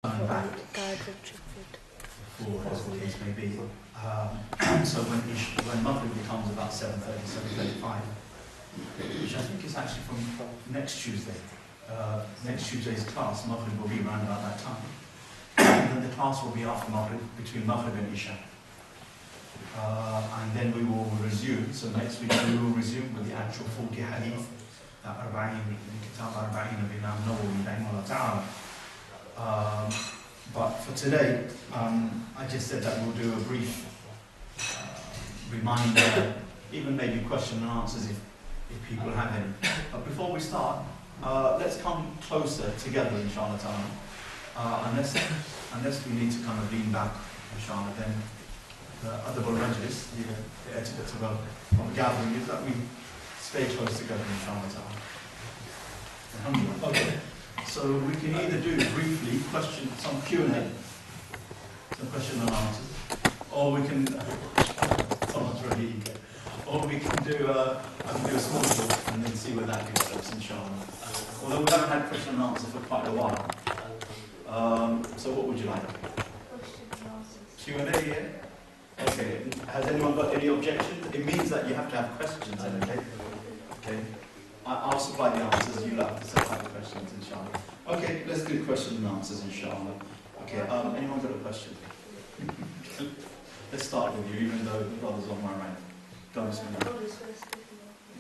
back, or whatever the case may be. So when Maghrib becomes about 7:30, 7:35, which I think is actually from next Tuesday. Next Tuesday's class, Maghrib will be around about that time. And then the class will be after Maghrib, between Maghrib and Isha. And then we will resume. So next week we will resume with the actual 40 Hadith, the Kitab Arba'in of Imam Nawawis rahimahullah ta'ala. But for today, I just said that we'll do a brief reminder, even maybe question and answers if people have any. But before we start, let's come closer together, inshallah ta'ala. Unless we need to kind of lean back, inshallah, then the other majlis, the etiquette of a gathering is that we stay close together, inshallah ta'ala. Alhamdulillah. Okay. So we can either do briefly some Q&A, some question and answers, or we can someone's really eager, or we can do I can do a small talk and then see where that gets us, inshallah. Although we haven't had question and answer for quite a while. So what would you like? Q&A, yeah? Okay. Has anyone got any objections? It means that you have to have questions, okay? Okay. I'll supply the answers, you'll have to supply the questions, inshallah. Okay, let's do questions and answers, inshallah. Okay, anyone got a question? Let's start with you, even though the brother's on my right. Go on, Bismillah.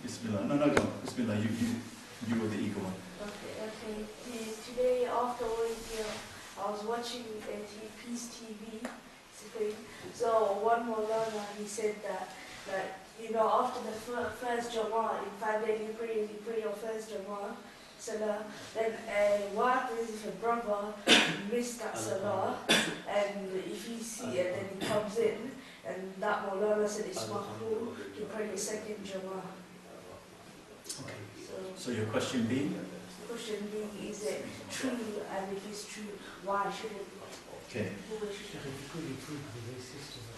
Bismillah. No, go on. Bismillah, you were the eager one. Okay. Today, after I was watching Peace TV. So one Maulana, he said that after the first Jama'ah, in 5 days you pray your first Jama'ah Salah, then what happens if a brother missed that Salah, and if he sees it, then he comes in, and that Maulana said it's makruh to pray the second Jama'ah. Okay. So your question being? Question being, is it true, and if it's true, why should it be? Okay.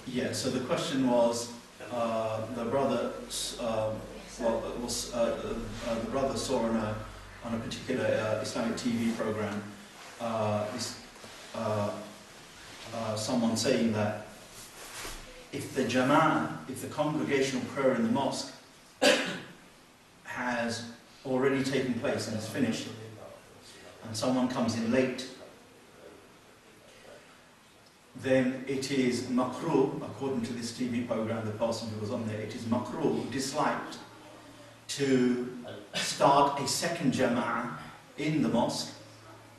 Yeah, so the question was, the brother saw on a particular Islamic TV program someone saying that if the jama'ah, if the congregational prayer in the mosque has already taken place and is finished, and someone comes in late, then it is makruh, according to this TV program, the person who was on there, it is makruh, disliked, to start a second jama'ah in the mosque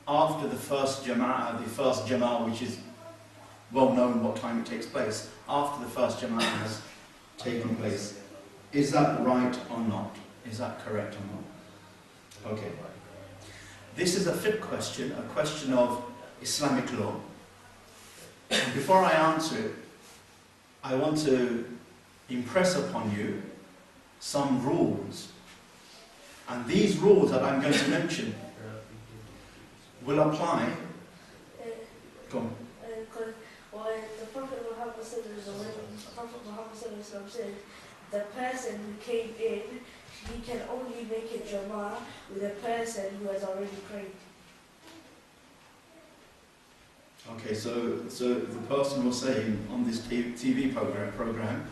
after the first jama'ah, which is well known what time it takes place, after the first jama'ah has taken place. Is that right or not? Is that correct or not? Okay. This is a fiqh question, a question of Islamic law. And before I answer it, I want to impress upon you some rules. And these rules that I'm going to mention will apply. Go on. The Prophet Muhammad said, the person who came in, he can only make a jama'ah with a person who has already prayed. Okay, so the person was saying on this TV program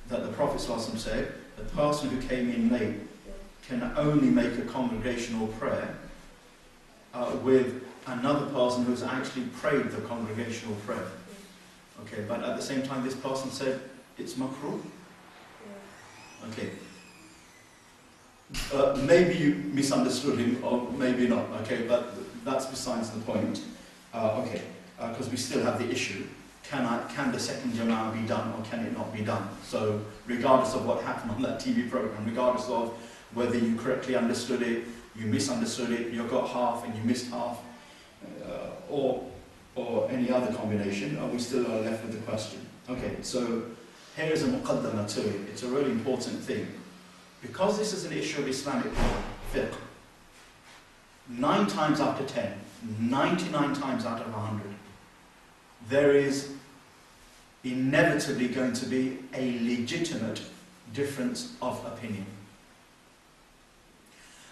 that the Prophet ﷺ said the person who came in late can only make a congregational prayer with another person who's actually prayed the congregational prayer. Okay, but at the same time this person said it's makruh. Okay. Maybe you misunderstood him or maybe not. Okay, but that's besides the point. Okay. Because we still have the issue, can the second jama'ah be done or can it not be done? So regardless of what happened on that TV program, regardless of whether you correctly understood it, you misunderstood it, you got half and you missed half, or any other combination, we still are left with the question. Okay, so here is a muqaddamah to it. It's a really important thing. Because this is an issue of Islamic fiqh, 9 times out of 10, 99 times out of 100, there is inevitably going to be a legitimate difference of opinion.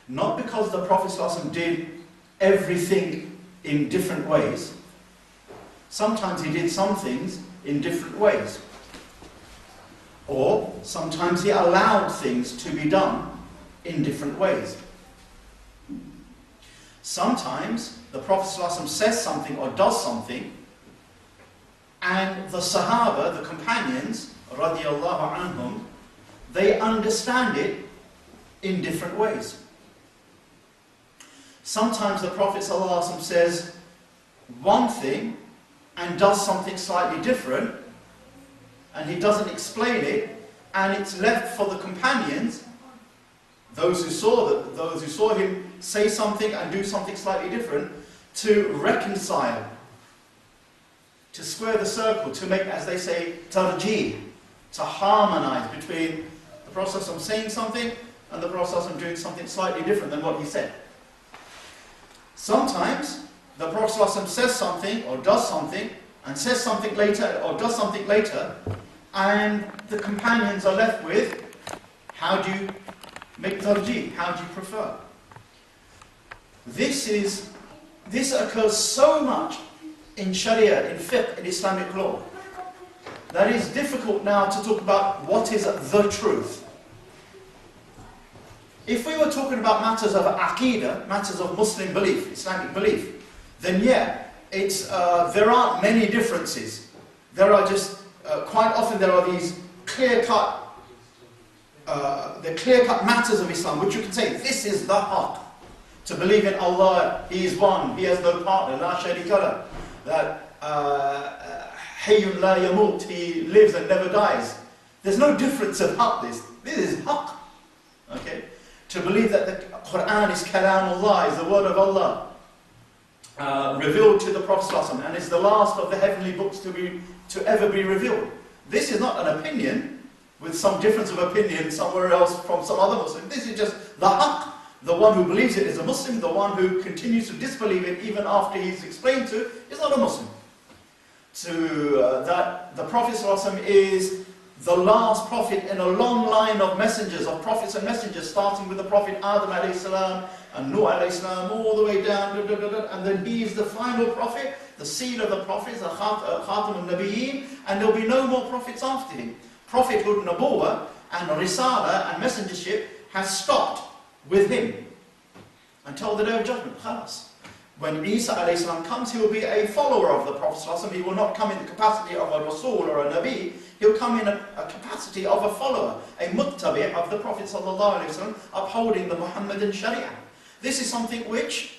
Not because the Prophet ﷺ did everything in different ways, Sometimes he did some things in different ways. Or sometimes he allowed things to be done in different ways. Sometimes the Prophet ﷺ says something or does something, and the Sahaba, the companions, radiyallahu anhum, they understand it in different ways. Sometimes the Prophet ﷺ says one thing and does something slightly different, and he doesn't explain it, and it's left for the companions, those who saw him say something and do something slightly different, to reconcile, to square the circle, to make, as they say, tarjih, to harmonize between the Prophet ﷺ saying something and the Prophet ﷺ doing something slightly different than what he said. Sometimes the Prophet ﷺ says something or does something and says something later or does something later, and the companions are left with, how do you make tarjih? How do you prefer? This occurs so much in Sharia, in fiqh, in Islamic law, that it's difficult now to talk about what is the truth. If we were talking about matters of aqeedah, matters of Muslim belief, Islamic belief, then yeah, there aren't many differences. There are just, quite often there are these clear-cut matters of Islam, which you can say, this is the haqq. To believe in Allah, He is one, He has no partner, la sharika lah. That hayyun la yamut, He lives and never dies. There's no difference about this. This is haqq. Okay? To believe that the Quran is kalamullah, is the word of Allah, revealed to the Prophet ﷺ, and is the last of the heavenly books to ever be revealed. This is not an opinion with some difference of opinion somewhere else from some other Muslim. This is just the haqq. The one who believes it is a Muslim. The one who continues to disbelieve it even after he's explained to is not a Muslim. That the Prophet ﷺ is the last prophet in a long line of messengers, of prophets and messengers, starting with the Prophet Adam alayhi salam and Nuh alayhi salam, all the way down, and then he is the final prophet, the seal of the prophets, the Khatam al-Nabiyyin, and there will be no more prophets after him. Prophethood, Nabuwah, and Risala and messengership has stopped with him until the day of judgment. Khalas. When Isa alayhi salam comes, he will be a follower of the Prophet ﷺ. He will not come in the capacity of a Rasul or a Nabi. He'll come in a capacity of a follower, a muttabi' of the Prophet ﷺ, upholding the Muhammadan Sharia. This is something which,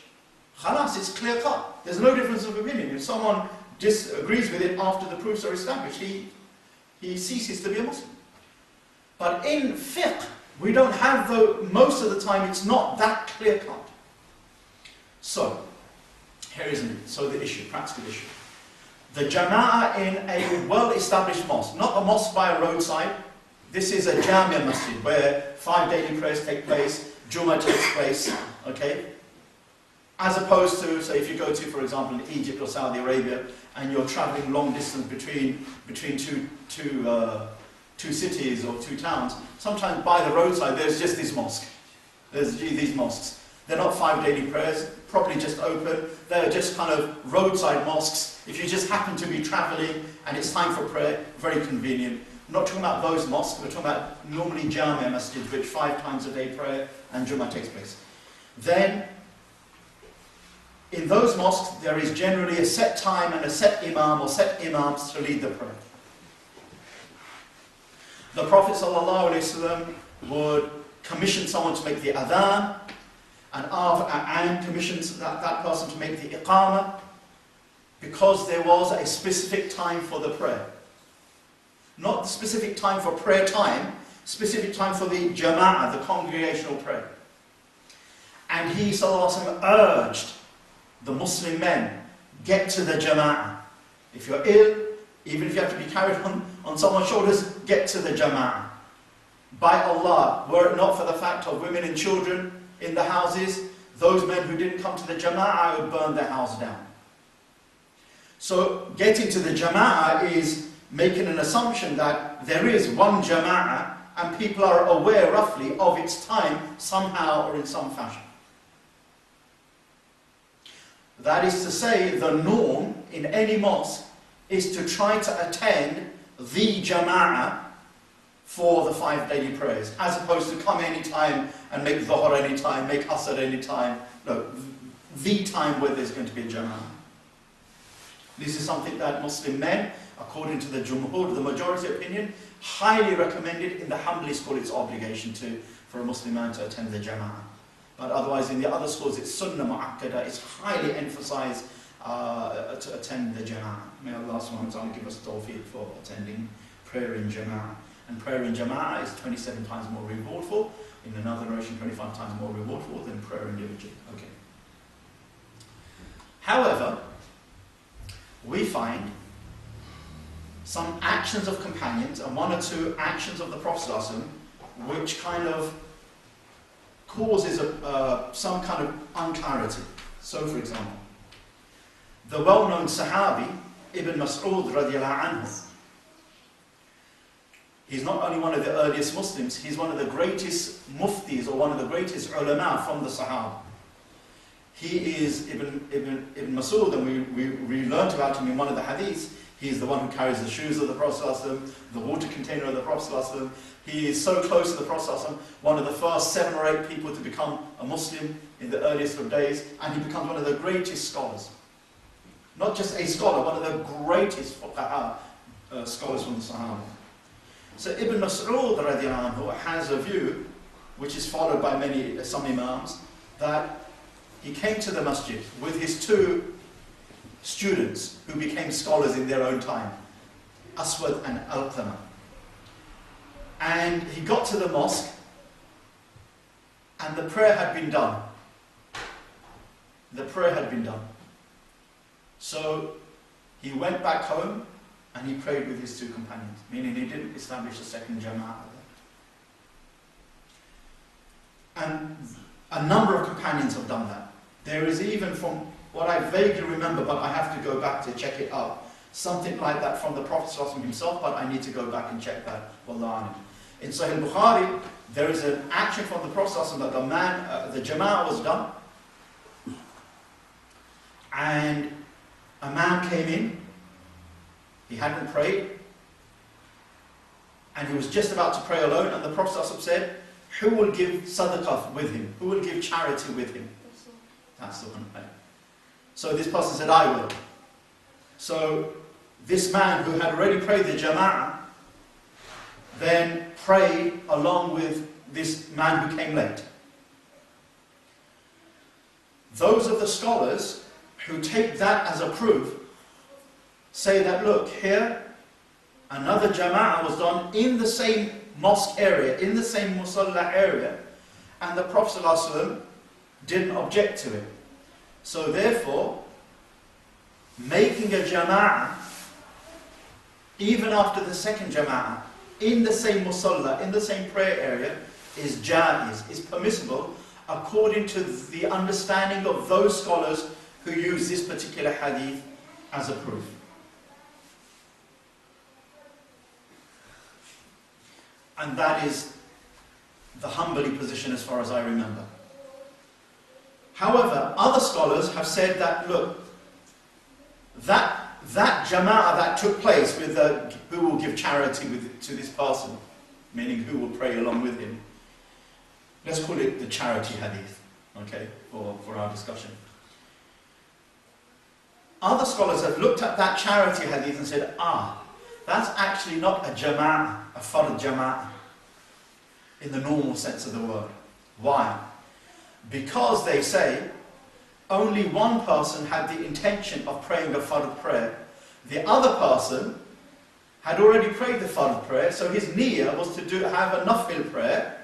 khalas, it's clear cut. There's no difference of opinion. If someone disagrees with it after the proofs are established, he ceases to be a Muslim. But in fiqh, we don't have most of the time it's not that clear cut. So, here is the issue, practical issue. The jama'ah in a well-established mosque, not a mosque by a roadside. This is a jamia masjid where 5 daily prayers take place, Jummah takes place, okay? As opposed to, say, if you go to, for example, in Egypt or Saudi Arabia, and you're traveling long distance between two cities or two towns, sometimes by the roadside there's just this mosque. There's these mosques. They're not 5 daily prayers, probably just open. They're just kind of roadside mosques. If you just happen to be travelling and it's time for prayer, very convenient. I'm not talking about those mosques, we're talking about normally Jamia masjids, which 5 times a day prayer and Jummah takes place. Then, in those mosques, there is generally a set time and a set imam or set imams to lead the prayer. The Prophet ﷺ would commission someone to make the adhan, and commissions that person to make the iqamah, because there was a specific time for the prayer. Not the specific time for prayer time, specific time for the jama'ah, the congregational prayer. And he ﷺ urged the Muslim men, get to the jama'ah. If you're ill, even if you have to be carried on someone's shoulders, get to the jama'ah. By Allah, were it not for the fact of women and children in the houses, those men who didn't come to the jama'ah would burn their house down. So getting to the jama'ah is making an assumption that there is one jama'ah and people are aware roughly of its time somehow or in some fashion. That is to say, the norm in any mosque is to try to attend the jama'ah for the 5 daily prayers, as opposed to come any time and make dhuhr any time, make asr any time. No, the time where there's going to be a jama'ah. This is something that Muslim men, according to the jumhur, the majority opinion, highly recommended. In the Hanbali school, it's obligation for a Muslim man to attend the jama'ah. But otherwise, in the other schools, it's sunnah mu'akkada. It's highly emphasized to attend the jama'ah. May Allah subhanahu wa ta'ala give us tawfiq for attending prayer in jama'ah. And prayer in jama'ah is 27 times more rewardful. In another narration, 25 times more rewardful than prayer individually. Okay. However, we find some actions of companions and 1 or 2 actions of the Prophet ﷺ which kind of causes some kind of unclarity. So, for example, the well-known Sahabi, Ibn Mas'ud radiallahu anhu, he's not only one of the earliest Muslims, he's one of the greatest muftis or one of the greatest ulama from the Sahaba. He is Ibn Mas'ud, and we learnt about him in one of the hadiths. He's the one who carries the shoes of the Prophet ﷺ, the water container of the Prophet ﷺ. He is so close to the Prophet ﷺ, one of the first 7 or 8 people to become a Muslim in the earliest of days, and he becomes one of the greatest scholars. Not just a scholar, one of the greatest fuqaha, scholars from the Sahaba. So Ibn Mas'ud radiallahu anhu has a view, which is followed by some Imams, that he came to the masjid with his 2 students who became scholars in their own time, Aswad and Alqama. And he got to the mosque and the prayer had been done. The prayer had been done. So he went back home and he prayed with his 2 companions, meaning he didn't establish a second jama'ah. And a number of companions have done that. There is even, from what I vaguely remember, but I have to go back to check it up, something like that from the Prophet ﷺ himself, but I need to go back and check that. Wallah. In Sahih Bukhari, there is an action from the Prophet ﷺ that the jama'ah was done, and a man came in, he hadn't prayed, and he was just about to pray alone, and the Prophet ﷺ said, who will give sadaqah with him? Who will give charity with him? That's the one. So this person said, I will. So this man who had already prayed the jama'ah then prayed along with this man who came late. Those of the scholars who take that as a proof say that, look, here another jama'ah was done in the same mosque area, in the same musalla area, and the Prophet ﷺ didn't object to it. So therefore, making a jama'ah, even after the second jama'ah, in the same musalla, in the same prayer area, is jaiz, is permissible, according to the understanding of those scholars who use this particular hadith as a proof. And that is the Hanbali position as far as I remember. However, other scholars have said that, look, that jama'ah that took place with who will give charity to this person, meaning who will pray along with him, let's call it the charity hadith, okay, for our discussion. Other scholars have looked at that charity hadith and said, that's actually not a jama'ah, a fard jama'ah, in the normal sense of the word. Why? Because they say only one person had the intention of praying a fard prayer. The other person had already prayed the fard prayer, so his niyyah was to have a nafil prayer,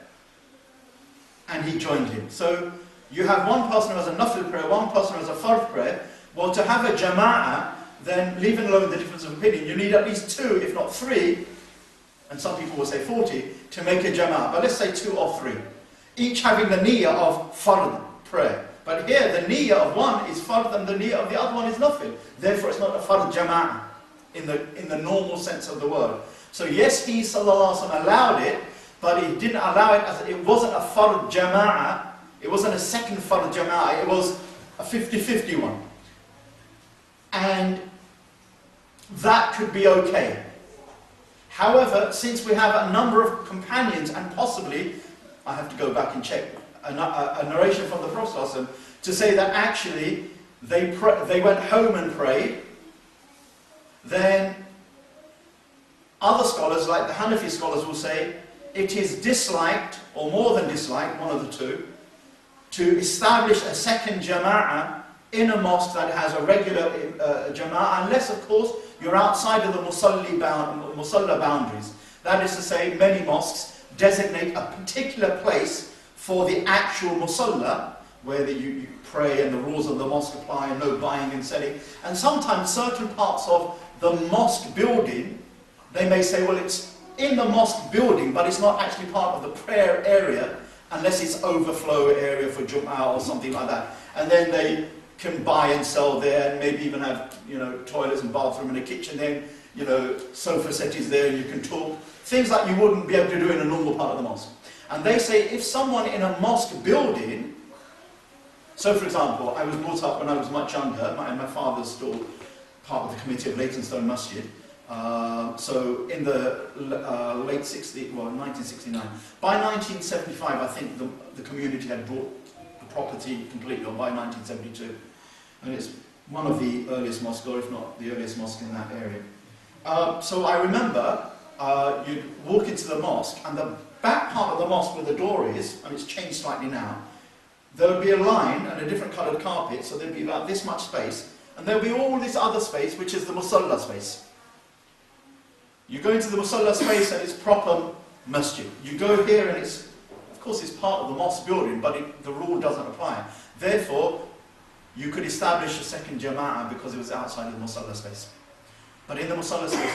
and he joined him. So you have one person who has a nafil prayer, one person who has a fard prayer. Well, to have a jama'ah, then leaving alone the difference of opinion, you need at least 2, if not 3, and some people will say 40, to make a jama'ah. But let's say 2 or 3. Each having the niyyah of fard prayer. But here the niyyah of one is fard and the niyyah of the other one is nafil. Therefore it's not a fard jama'ah in the normal sense of the word. So yes, he sallallahu alaihi wasallam allowed it, but he didn't allow it as it wasn't a fard jama'ah. It wasn't a second fard jama'ah. It was a 50-50 one. and that could be okay. However, since we have a number of companions, and possibly, I have to go back and check, a narration from the Prophet to say that actually they went home and prayed, then other scholars, like the Hanafi scholars, will say it is disliked, or more than disliked, one of the two, to establish a second jama'ah in a mosque that has a regular jama'ah, unless, of course, you're outside of the musalla boundaries. That is to say, many mosques designate a particular place for the actual musalla, where you pray and the rules of the mosque apply and no buying and selling. And sometimes certain parts of the mosque building, they may say, well, it's in the mosque building, but it's not actually part of the prayer area, unless it's overflow area for Jum'ah or something like that. And then they can buy and sell there, and maybe even have, toilets and bathroom and a kitchen there, sofa settees there, and you can talk. Things like you wouldn't be able to do in a normal part of the mosque. And they say if someone in a mosque building, so for example, I was brought up when I was much younger, my father's still part of the committee of Leytonstone Masjid, so in the late 60s, well 1969. By 1975 I think the community had bought the property completely, or by 1972. And it's one of the earliest mosques, or if not the earliest mosque in that area. So I remember you'd walk into the mosque, and the back part of the mosque where the door is, and it's changed slightly now, there would be a line and a different coloured carpet, so there'd be about this much space, and there'll be all this other space, which is the musalla space. You go into the musalla space and it's proper masjid. You go here and it's, of course it's part of the mosque building, but the rule doesn't apply. Therefore, you could establish a second jama'ah because it was outside of the musalla space. But in the musalla space,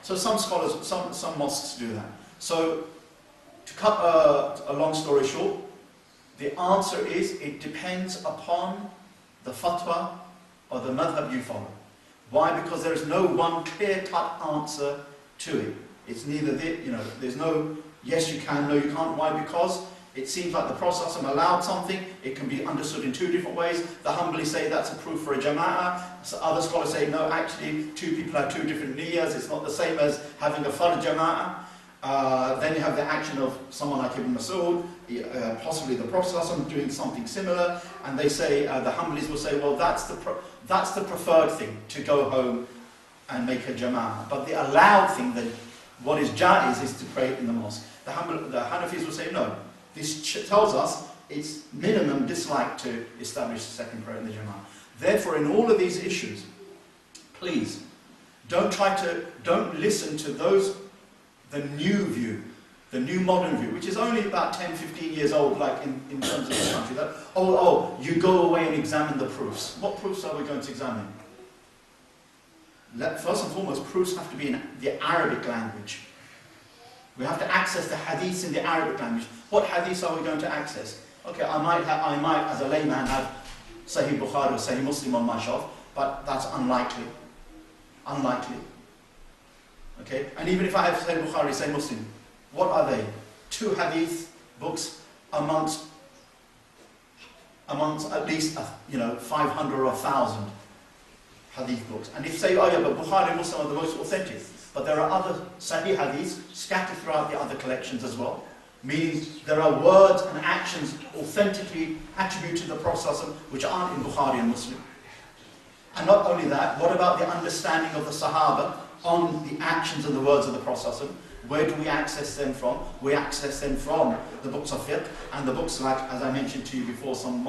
so some scholars, some mosques do that. So, to cut a long story short, the answer is it depends upon the fatwa or the madhab you follow. Why? Because there is no one clear-cut answer to it. It's neither there's no yes you can, no you can't. Why? Because it seems like the Prophet allowed something, it can be understood in two different ways. The Hanbali say that's a proof for a jama'ah. So other scholars say no, actually two people have two different niyyahs, it's not the same as having a fard jama'ah. Then you have the action of someone like Ibn Mas'ud, possibly the Prophet doing something similar, and they say, the Hanbalis will say, well that's the preferred thing, to go home and make a jama'ah. But the allowed thing, what is jaiz, is to pray in the mosque. The Hanafis will say no. This tells us it's minimum dislike to establish the second prayer in the jama'ah. Therefore, in all of these issues, please, don't listen to the new view, the new modern view, which is only about 10, 15 years old, like in terms of this country, that, you go away and examine the proofs. What proofs are we going to examine? First and foremost, proofs have to be in the Arabic language. We have to access the hadiths in the Arabic language. What hadiths are we going to access? Okay, I might, as a layman, have Sahih Bukhari or Sahih Muslim on my shelf, but that's unlikely. Unlikely. Okay, and even if I have Sahih Bukhari, Sahih Muslim, what are they? Two hadith books amongst at least 500 or 1,000 hadith books. And if you say, but Bukhari and Muslim are the most authentic, but there are other Sahih hadiths scattered throughout the other collections as well, meaning there are words and actions authentically attributed to the Prophet which aren't in Bukhari and Muslim. And not only that, what about the understanding of the Sahaba on the actions and the words of the Prophet? Where do we access them from? We access them from the books of fiqh and the books like, as I mentioned to you before some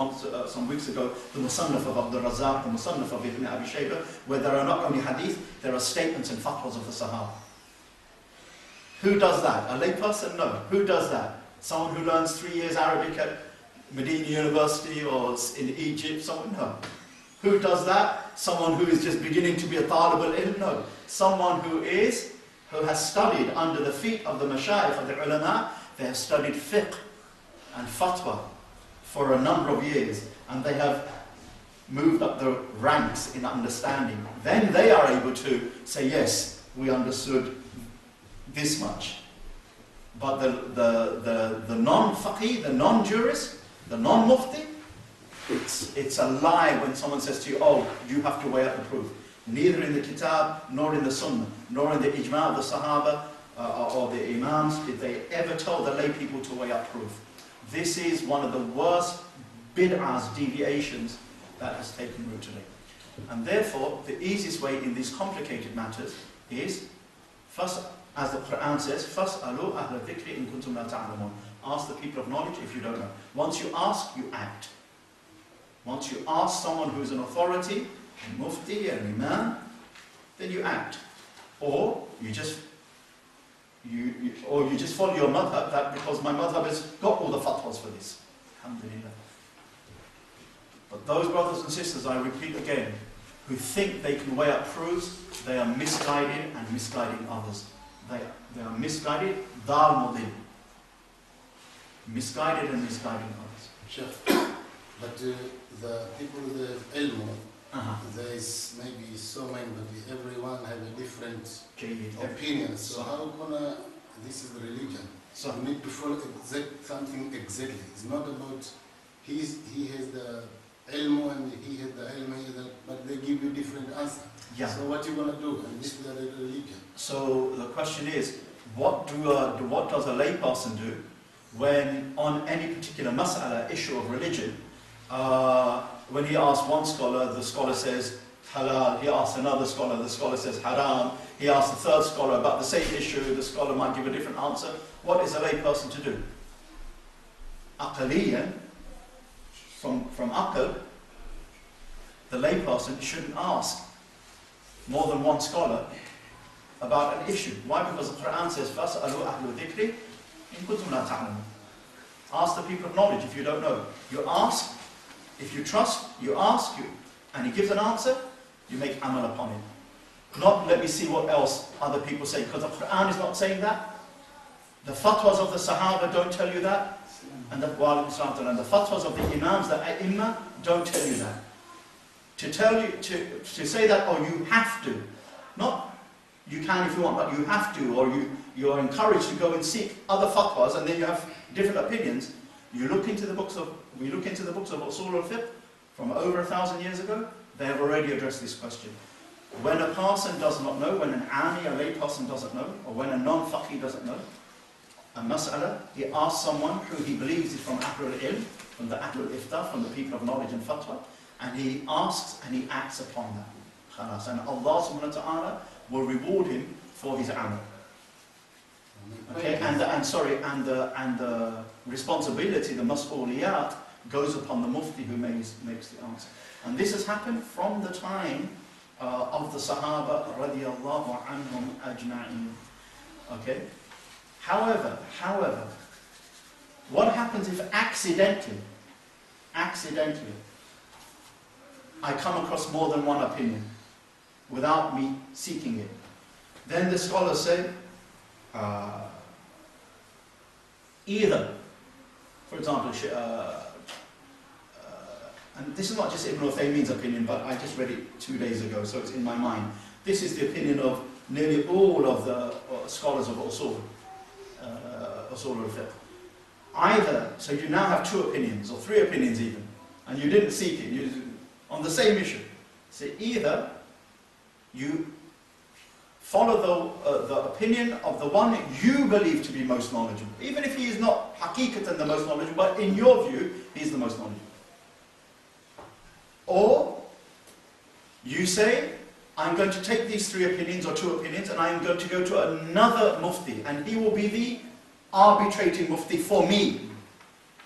weeks ago, the Musannaf of Abdul Razak, the Musannaf of Ibn Abi Shaybah, where there are not only hadith, there are statements and fatwas of the Sahaba. Who does that? A lay person? No. Who does that? Someone who learns 3 years Arabic at Medina University or in Egypt? Someone? No. Who does that? Someone who is just beginning to be a talib al-ilm? No. Someone who has studied under the feet of the mashayikh of the ulama. They have studied fiqh and fatwa for a number of years, and they have moved up the ranks in understanding. Then they are able to say, yes, we understood this much. But the non-faqih, the non-jurist, the non-mufti, It's a lie when someone says to you, oh, you have to weigh up the proof. Neither in the Kitab, nor in the Sunnah, nor in the Ijma' of the Sahaba, or the Imams, did they ever tell the lay people to weigh up proof. This is one of the worst bid'ahs, deviations, that has taken root today. And therefore, the easiest way in these complicated matters is, first, as the Quran says, فَاسْأَلُوا أَهْلَ الذِّكْرِ إِن كُنتُمْ لَا تَعْلَمُونَ. Ask the people of knowledge if you don't know. Once you ask, you act. Once you ask someone who's an authority, a mufti, an imam, then you act. Or you just follow your madhab, that because my madhab has got all the fatwas for this. Alhamdulillah. But those brothers and sisters, I repeat again, who think they can weigh up proofs, they are misguided and misguiding others. They are misguided, dal mudil. Misguided and misguiding others. Sure. But the people with the ilm, there is maybe so many, but everyone has a different opinion. So how can this is the religion? So you need to follow something exactly. It's not about he has the ilm and he has the ilm, but they give you different answer. Yeah. So what you gonna do? And this is the religion. So the question is, what does a layperson do when on any particular mas'ala, issue of religion, when he asks one scholar, the scholar says halal, he asks another scholar, the scholar says haram, he asks the third scholar about the same issue, the scholar might give a different answer. What is a layperson to do? Aqaliyan, from aqal, the layperson shouldn't ask more than one scholar about an issue. Why? Because the Quran says, فَاسْأَلُوا أَهْلُ الذِّكْرِ إِن كُنتُمْ لَا تَعْلَمُونَ. Ask the people of knowledge if you don't know. You ask, if you trust, you ask, and he gives an answer, you make amal upon it. Not let me see what else other people say, because the Quran is not saying that. The fatwas of the Sahaba don't tell you that. And the fatwas of the Imams, the Imam, don't tell you that. To tell you, to say that, oh, you have to. Not you can if you want, but you have to, or you are encouraged to go and seek other fatwas, and then you have different opinions. We look into the books of Usul al-Fiqh from over 1,000 years ago. They have already addressed this question. When a person does not know, when an ami, a lay person doesn't know, or when a non-faqih doesn't know a mas'ala, he asks someone who he believes is from Ahlul Ilm, from the Ahlul Iftah, from the people of knowledge and fatwa, and he asks and he acts upon that. Khalas. And Allah subhanahu wa ta'ala will reward him for his amal. Okay, and the responsibility, the mas'uliyat, goes upon the mufti who makes the answer. And this has happened from the time of the Sahaba radiyallahu anhum ajma'in. Okay? However, what happens if accidentally, I come across more than one opinion without me seeking it? Then the scholars say, either, for example, and this is not just Ibn Uthaymeen's opinion, but I just read it 2 days ago, so it's in my mind. This is the opinion of nearly all of the scholars of Usul al-Fiqh. Either, so you now have 2 opinions, or 3 opinions even, and you didn't seek it, on the same issue. So either you follow the opinion of the one you believe to be most knowledgeable, even if he is not haqiqatan the most knowledgeable, but in your view, he is the most knowledgeable. Or you say, I'm going to take these 3 opinions or 2 opinions, and I'm going to go to another mufti, and he will be the arbitrating mufti for me.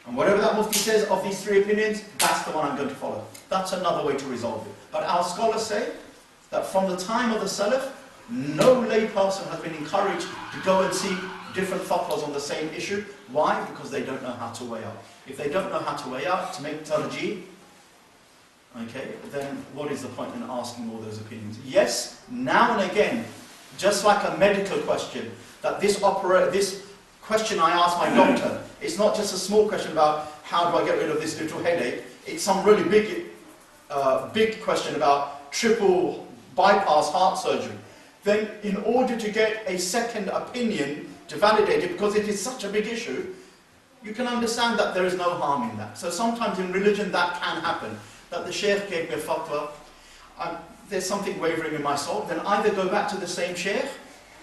And whatever that mufti says of these 3 opinions, that's the one I'm going to follow. That's another way to resolve it. But our scholars say that from the time of the Salaf, no lay person has been encouraged to go and seek different fatwas on the same issue. Why? Because they don't know how to weigh out. If they don't know how to weigh out, to make tarjih, okay, then what is the point in asking all those opinions? Yes, now and again, just like a medical question, that this question I ask my doctor, it's not just a small question about how do I get rid of this little headache, it's some really big question about triple bypass heart surgery. Then in order to get a second opinion to validate it, because it is such a big issue, you can understand that there is no harm in that. So sometimes in religion that can happen, that the sheikh gave me a fatwa, there's something wavering in my soul, then either go back to the same sheikh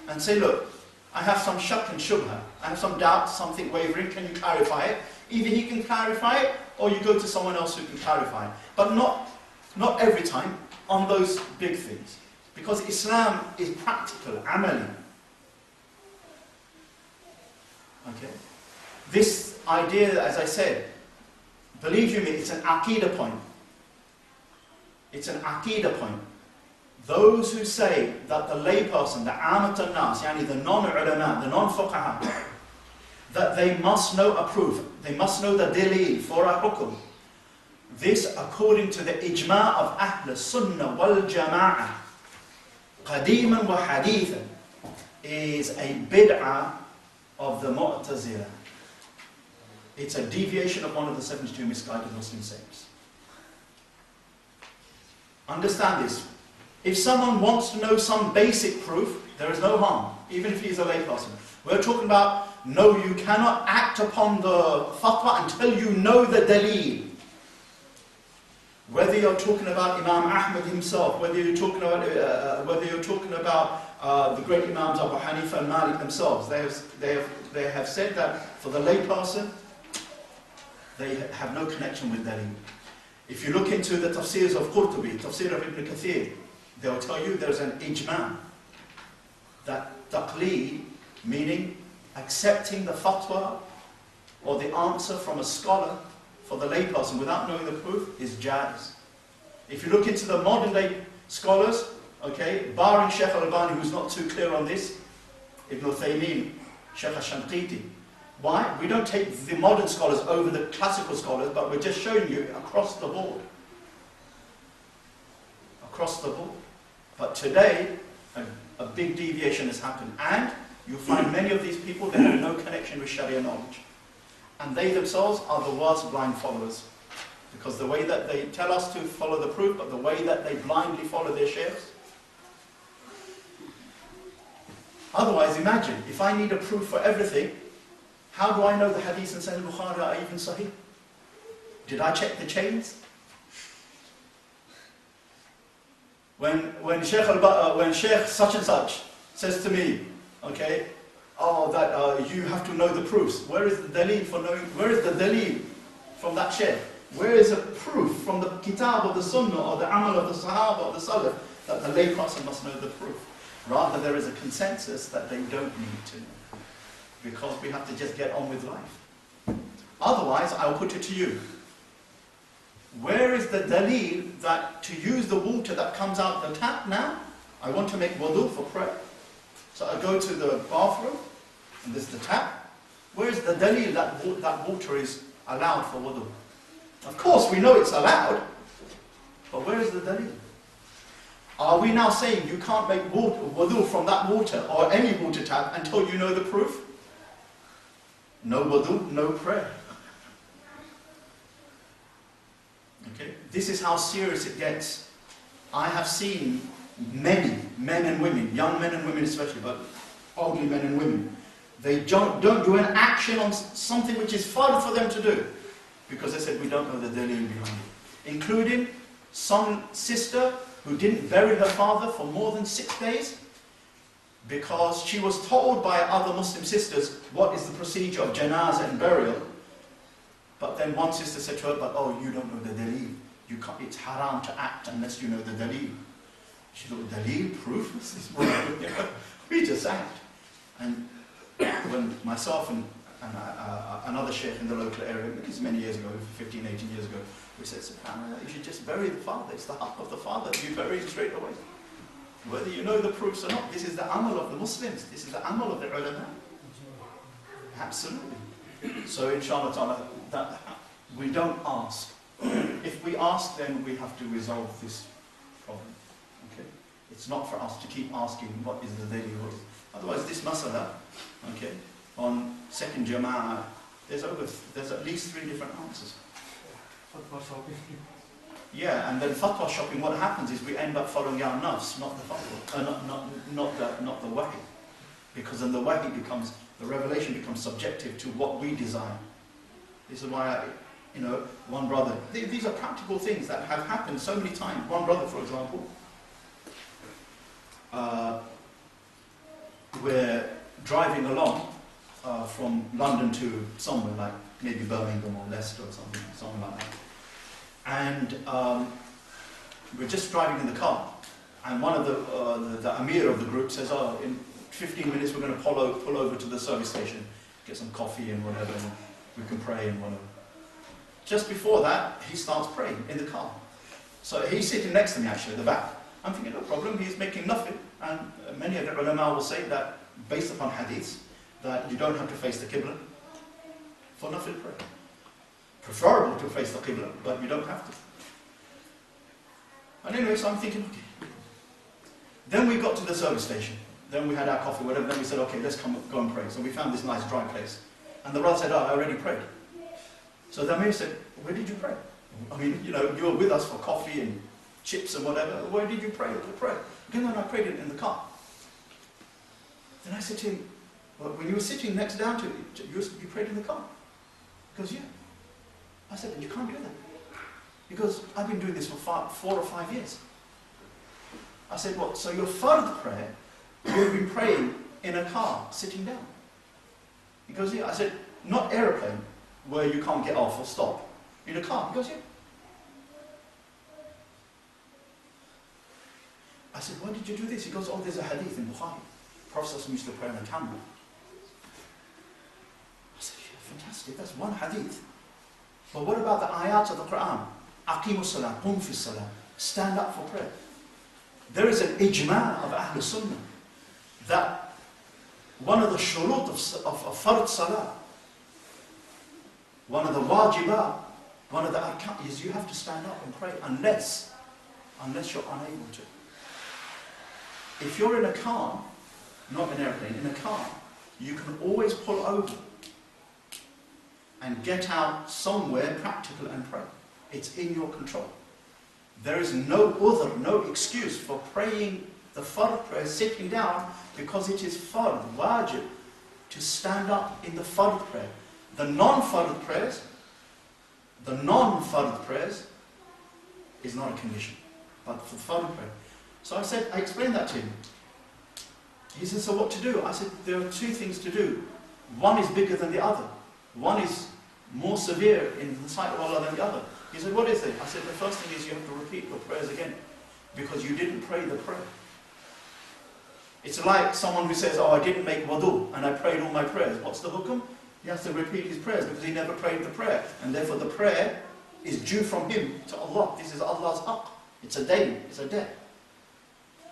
and say, look, I have some shak and shubha, I have some doubt, something wavering, can you clarify it? Either he can clarify it, or you go to someone else who can clarify it. But not every time on those big things. Because Islam is practical, amali. Okay? This idea, as I said, believe you me, it's an aqeedah point. It's an aqeedah point. Those who say that the layperson, the amat al-nas, yani the non-ulama, the non-fuqaha, that they must know a proof, they must know the dalil for a hukum. This, according to the ijma' of Ahl Sunnah wal Jama'ah, qadiman wa hadithan, is a bid'ah of the Mu'tazila. It's a deviation of one of the 72 misguided Muslim sects. Understand this. If someone wants to know some basic proof, there is no harm, even if he is a layperson. We're talking about, no, you cannot act upon the fatwa until you know the dalil. Whether you're talking about Imam Ahmad himself, whether you're talking about the great Imams Abu Hanifa and Malik themselves, they have said that for the layperson, they have no connection with dalil. If you look into the tafsirs of Qurtubi, tafsir of Ibn Kathir, they'll tell you there's an ijma' that taqleed, meaning accepting the fatwa or the answer from a scholar for the layperson without knowing the proof is jaiz. If you look into the modern day scholars, okay, barring Sheikh al-Albani, who's not too clear on this, Ibn Taymiyyah, Sheikh al-Shanqiti. Why? We don't take the modern scholars over the classical scholars, but we're just showing you across the board. Across the board. But today, a big deviation has happened, and you'll find many of these people, they have no connection with Sharia knowledge. And they themselves are the worst blind followers. Because the way that they tell us to follow the proof, but the way that they blindly follow their sheikhs. Otherwise, imagine, if I need a proof for everything, how do I know the hadith in Sahih Bukhari are even sahih? Did I check the chains? When Sheikh such and such says to me, okay, you have to know the proofs. Where is the dalil for knowing? Where is the dalil from that Sheikh? Where is a proof from the kitab or the sunnah or the amal of the sahaba or the salaf that the layperson must know the proof? Rather, there is a consensus that they don't need to know, because we have to just get on with life. Otherwise, I'll put it to you. Where is the dalil that to use the water that comes out the tap now? I want to make wudu for prayer. So I go to the bathroom, and there's the tap. Where is the dalil that water is allowed for wudu? Of course, we know it's allowed, but where is the dalil? Are we now saying you can't make wudu from that water or any water tap until you know the proof? No wudu, no prayer. Okay, this is how serious it gets. I have seen many men and women, young men and women especially, but older men and women, they don't do an action on something which is far for them to do, because they said we don't know the dalil behind it. Including some sister who didn't bury her father for more than 6 days because she was told by other Muslim sisters what is the procedure of janazah and burial. But then one sister said to her, but oh, you don't know the dalil. It's haram to act unless you know the dalil. She thought, dalil, proof? We just act. And when myself and another sheikh in the local area, this is many years ago, 15, 18 years ago, we said, SubhanAllah, you should just bury the father. It's the haqq of the father. You bury him straight away. Whether you know the proofs or not, this is the amal of the Muslims. This is the amal of the ulama. Absolutely. So inshallah ta'ala, that we don't ask. If we ask, then we have to resolve this problem. Okay? It's not for us to keep asking what is the daily rule. Otherwise, this masala, okay, on second jama'ah, there's at least 3 different answers. Fatwa shopping. Yeah, and then fatwa shopping, what happens is we end up following our nafs, not the fatwa, not the wahi. Because then the wahi becomes, the revelation becomes subjective to what we desire. This is why, one brother, these are practical things that have happened so many times. One brother, for example, we're driving along from London to somewhere like maybe Birmingham or Leicester or something like that. And we're just driving in the car. And one of the Amir of the group says, oh, in 15 minutes we're going to pull over to the service station, get some coffee and whatever, and we can pray and whatever. Just before that, he starts praying in the car. So he's sitting next to me actually at the back. I'm thinking, no problem, he's making nothing. And many of the ulama will say that, based upon hadiths, that you don't have to face the Qibla for nafil prayer. Preferable to face the Qibla, but you don't have to. And anyway, so I'm thinking, okay. Then we got to the service station. Then we had our coffee, whatever. Then we said, okay, let's go and pray. So we found this nice dry place. And the brother said, oh, I already prayed. So the Amir said, where did you pray? I mean, you were with us for coffee and chips and whatever. Where did you pray? Again, I prayed it in the car. Then I said to him, well, when you were sitting next down to me, you prayed in the car? He goes, yeah. I said, you can't do that. Because I've been doing this for 4 or 5 years. I said, what? So your fard prayer, you've been praying in a car, sitting down? He goes, yeah. I said, not aeroplane, where you can't get off or stop. In a car? He goes, yeah. I said, why did you do this? He goes, oh, there's a hadith in Bukhari. Prophet used to pray on a camel. I said, yeah, fantastic, that's one hadith. But what about the ayat of the Quran? Aqimus salah, qum fi salah. Stand up for prayer. There is an ijma' of Ahl Sunnah that one of the shurut of fard salah, one of the wajibat, one of the arkan is you have to stand up and pray unless you're unable to. If you're in a car, not an airplane, in a car, you can always pull over and get out somewhere practical and pray. It's in your control. There is no excuse for praying the fard prayer sitting down, because it is fard, wajib, to stand up in the fard prayer. The non-fard prayers is not a condition, but for the fard prayer. So I explained that to him. He said, so what to do? I said, there are 2 things to do. One is bigger than the other. One is more severe in the sight of Allah than the other. He said, what is it? I said, the first thing is you have to repeat your prayers again, because you didn't pray the prayer. It's like someone who says, oh, I didn't make wudu and I prayed all my prayers. What's the hukum? He has to repeat his prayers because he never prayed the prayer. And therefore the prayer is due from him to Allah. This is Allah's haqq. It's a day. It's a debt.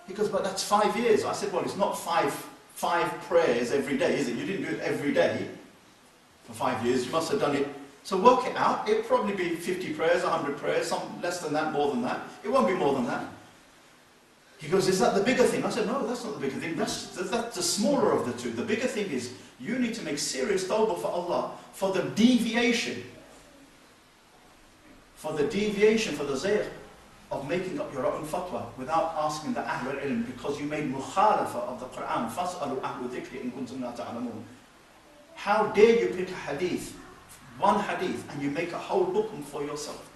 He goes, but that's 5 years. I said, well, it's not five prayers every day, is it? You didn't do it every day for 5 years. You must have done it. So work it out. It'll probably be 50 prayers, 100 prayers, some less than that, more than that. It won't be more than that. He goes, is that the bigger thing? I said, no, that's not the bigger thing. That's the smaller of the 2. The bigger thing is you need to make serious tawbah for Allah for the deviation, for the zayr of making up your own fatwa without asking the Ahl al-Ilm, because you made mukhalafa of the Quran. فَاسْأَلُوا أَهْلُ ذِكْرِ إِن كُنتُمْ لَا تَعْلَمُونَ. How dare you pick a hadith, one hadith, and you make a whole hukum for yourself?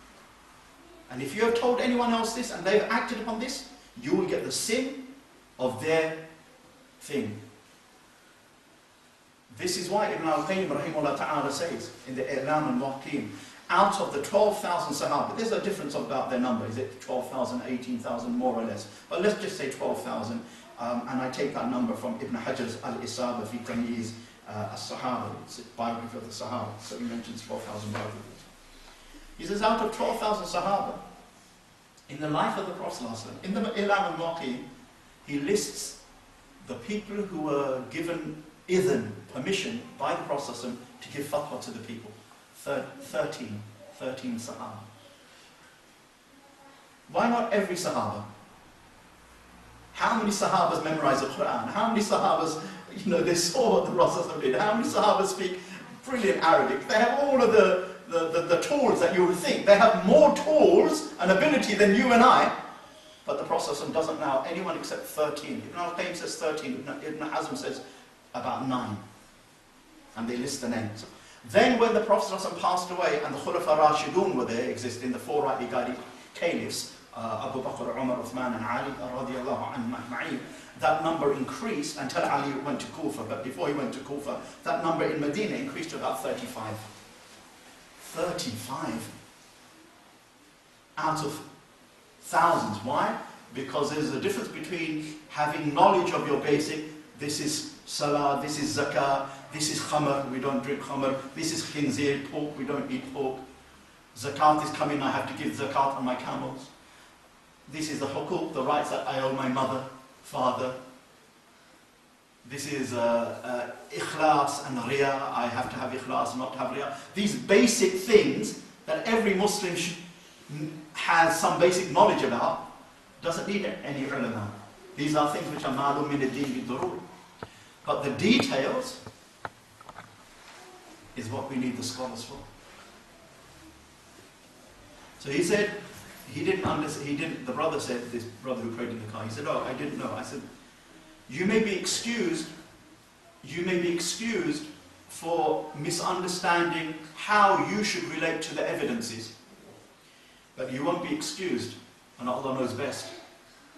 And if you have told anyone else this and they've acted upon this, you will get the sin of their thing. This is why Ibn al-Qayyim rahimahullah ta'ala says in the I'lam al-Muwaqqi'in, out of the 12,000 Sahaba, there's a difference about their number, is it 12,000, 18,000, more or less, but let's just say 12,000, and I take that number from Ibn Hajar's Al-Isaba fi Tamyiz as-Sahaba, it's a biography of the Sahaba, so he mentions 12,000 biographies. He says out of 12,000 Sahaba, in the life of the Prophet ﷺ, in the I'lam al-Muwaqqi'in, he lists the people who were given permission by the Prophet ﷺ to give fatwa to the people. 13 Sahaba. Why not every Sahaba? How many Sahabas memorize the Quran? How many Sahabas, they saw what the Prophet did? How many Sahabas speak brilliant Arabic? They have all of the tools that you would think. They have more tools and ability than you and I. But the Prophet doesn't allow anyone except 13. Ibn al-Qayyim says 13. Ibn Hazm says about 9. And they list the names. Then when the Prophet ﷺ passed away and the Khulafa Rashidun were there, existing, the four rightly guided caliphs, Abu Bakr, Umar, Uthman and Ali radiallahu anhum ajma'in, that number increased until Ali went to Kufa. But before he went to Kufa, that number in Medina increased to about 35. 35 out of thousands. Why? Because there's a difference between having knowledge of your basic, this is salah, this is zakah, this is khamr, we don't drink khamr, this is khinzir, pork, we don't eat pork. Zakat is coming, I have to give zakat on my camels. This is the hukuk, the rights that I owe my mother, father. This is ikhlas and riyah, I have to have ikhlas, not to have riyah. These basic things that every Muslim has some basic knowledge about, doesn't need any ulama. These are things which are ma'lum min ad-din bid-durur. But the details is what we need the scholars for. So he said, he didn't understand, the brother said, this brother who prayed in the car, he said, oh, I didn't know. I said, you may be excused for misunderstanding how you should relate to the evidences. But you won't be excused, and Allah knows best,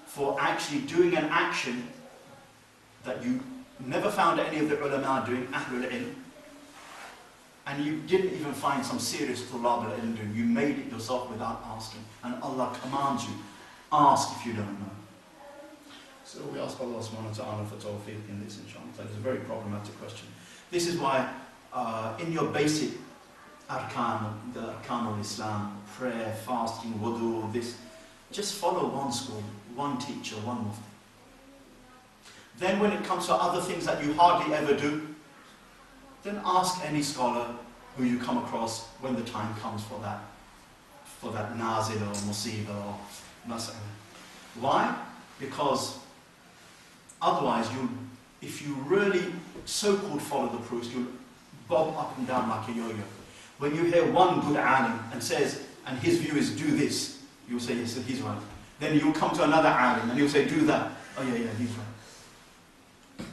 for actually doing an action that you never found any of the ulama doing, ahlul ilm, and you didn't even find some serious tulab al-ilm doing. You made it yourself without asking, and Allah commands you, ask if you don't know. So we ask Allah subhanahu wa ta'ala for tawfiq in this, inshallah. It's a very problematic question. This is why in your basic arkan, the arkan of Islam, prayer, fasting, wudu, this, just follow one school, one teacher, one mufti. Then when it comes to other things that you hardly ever do, then ask any scholar who you come across when the time comes for that nazil or musiba or mas'ala. Why? Because otherwise, if you really so-called follow the proofs, you'll bob up and down like a yo-yo. When you hear one good alim and says, and his view is do this, you'll say, yes, he's right. Then you'll come to another alim and he'll say, do that. Oh yeah, he's right.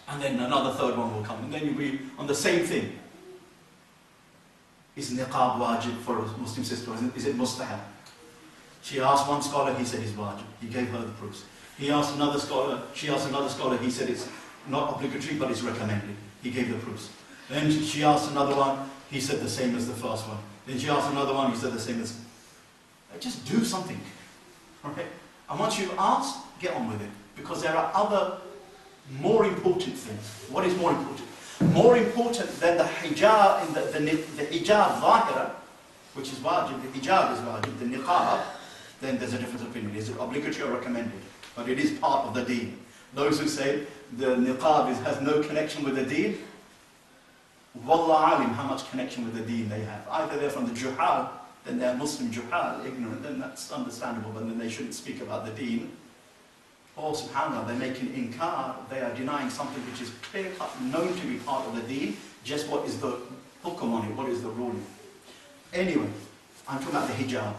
And then another third one will come, and then you'll be on the same thing. Is niqab wajib for a Muslim sister, or is it mustahab? She asked one scholar, he said it's wajib. He gave her the proofs. He asked another scholar, she asked another scholar, he said it's not obligatory, but it's recommended. He gave the proofs. Then she asked another one, he said the same as the first one. Then she asked another one, he said the same as... Just do something. Right? And once you've asked, get on with it. Because there are other more important things. What is more important? More important than the hijab, the hijab zahira, which is wajib, the hijab is wajib, the niqab, then there's a difference of opinion. Is it obligatory or recommended? But it is part of the deen. Those who say the niqab has no connection with the deen, wallah alim how much connection with the deen they have. Either they're from the juhal, then they're Muslim juhal, ignorant, then that's understandable, but then they shouldn't speak about the deen. Or subhanAllah, they're making inkar, they are denying something which is clear-cut, known to be part of the deen, just what is the hukum on it, what is the ruling. Anyway, I'm talking about the hijab,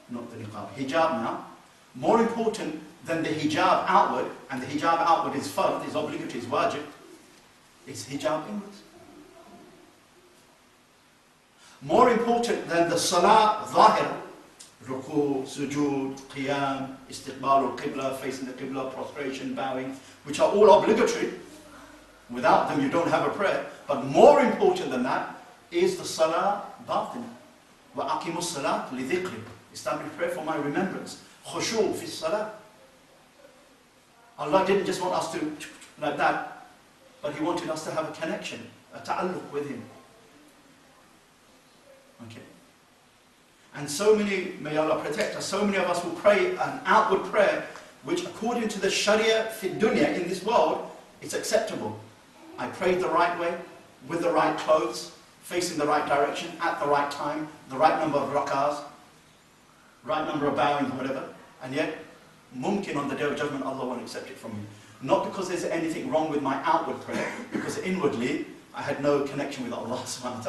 not the niqab. Hijab now, more important than the hijab outward, and the hijab outward is fard, is obligatory, is wajib, it's hijab inwards. More important than the salah zahira, ruku, sujood, qiyam, istiqbal al-qibla, facing the qibla, prostration, bowing, which are all obligatory. Without them you don't have a prayer. But more important than that is the salah batin. Wa aqimu salat li dhikri. Establish prayer for my remembrance. Khushu fi salah. Allah didn't just want us to like that, but He wanted us to have a connection, a ta'alluq with Him. Okay. And so many, may Allah protect us, so many of us will pray an outward prayer which according to the Sharia fi dunya in this world, it's acceptable. I prayed the right way, with the right clothes, facing the right direction, at the right time, the right number of rak'ahs, right number of bowings, whatever, and yet, mumkin on the Day of Judgment, Allah won't accept it from you. Not because there's anything wrong with my outward prayer, because inwardly, I had no connection with Allah subhanahu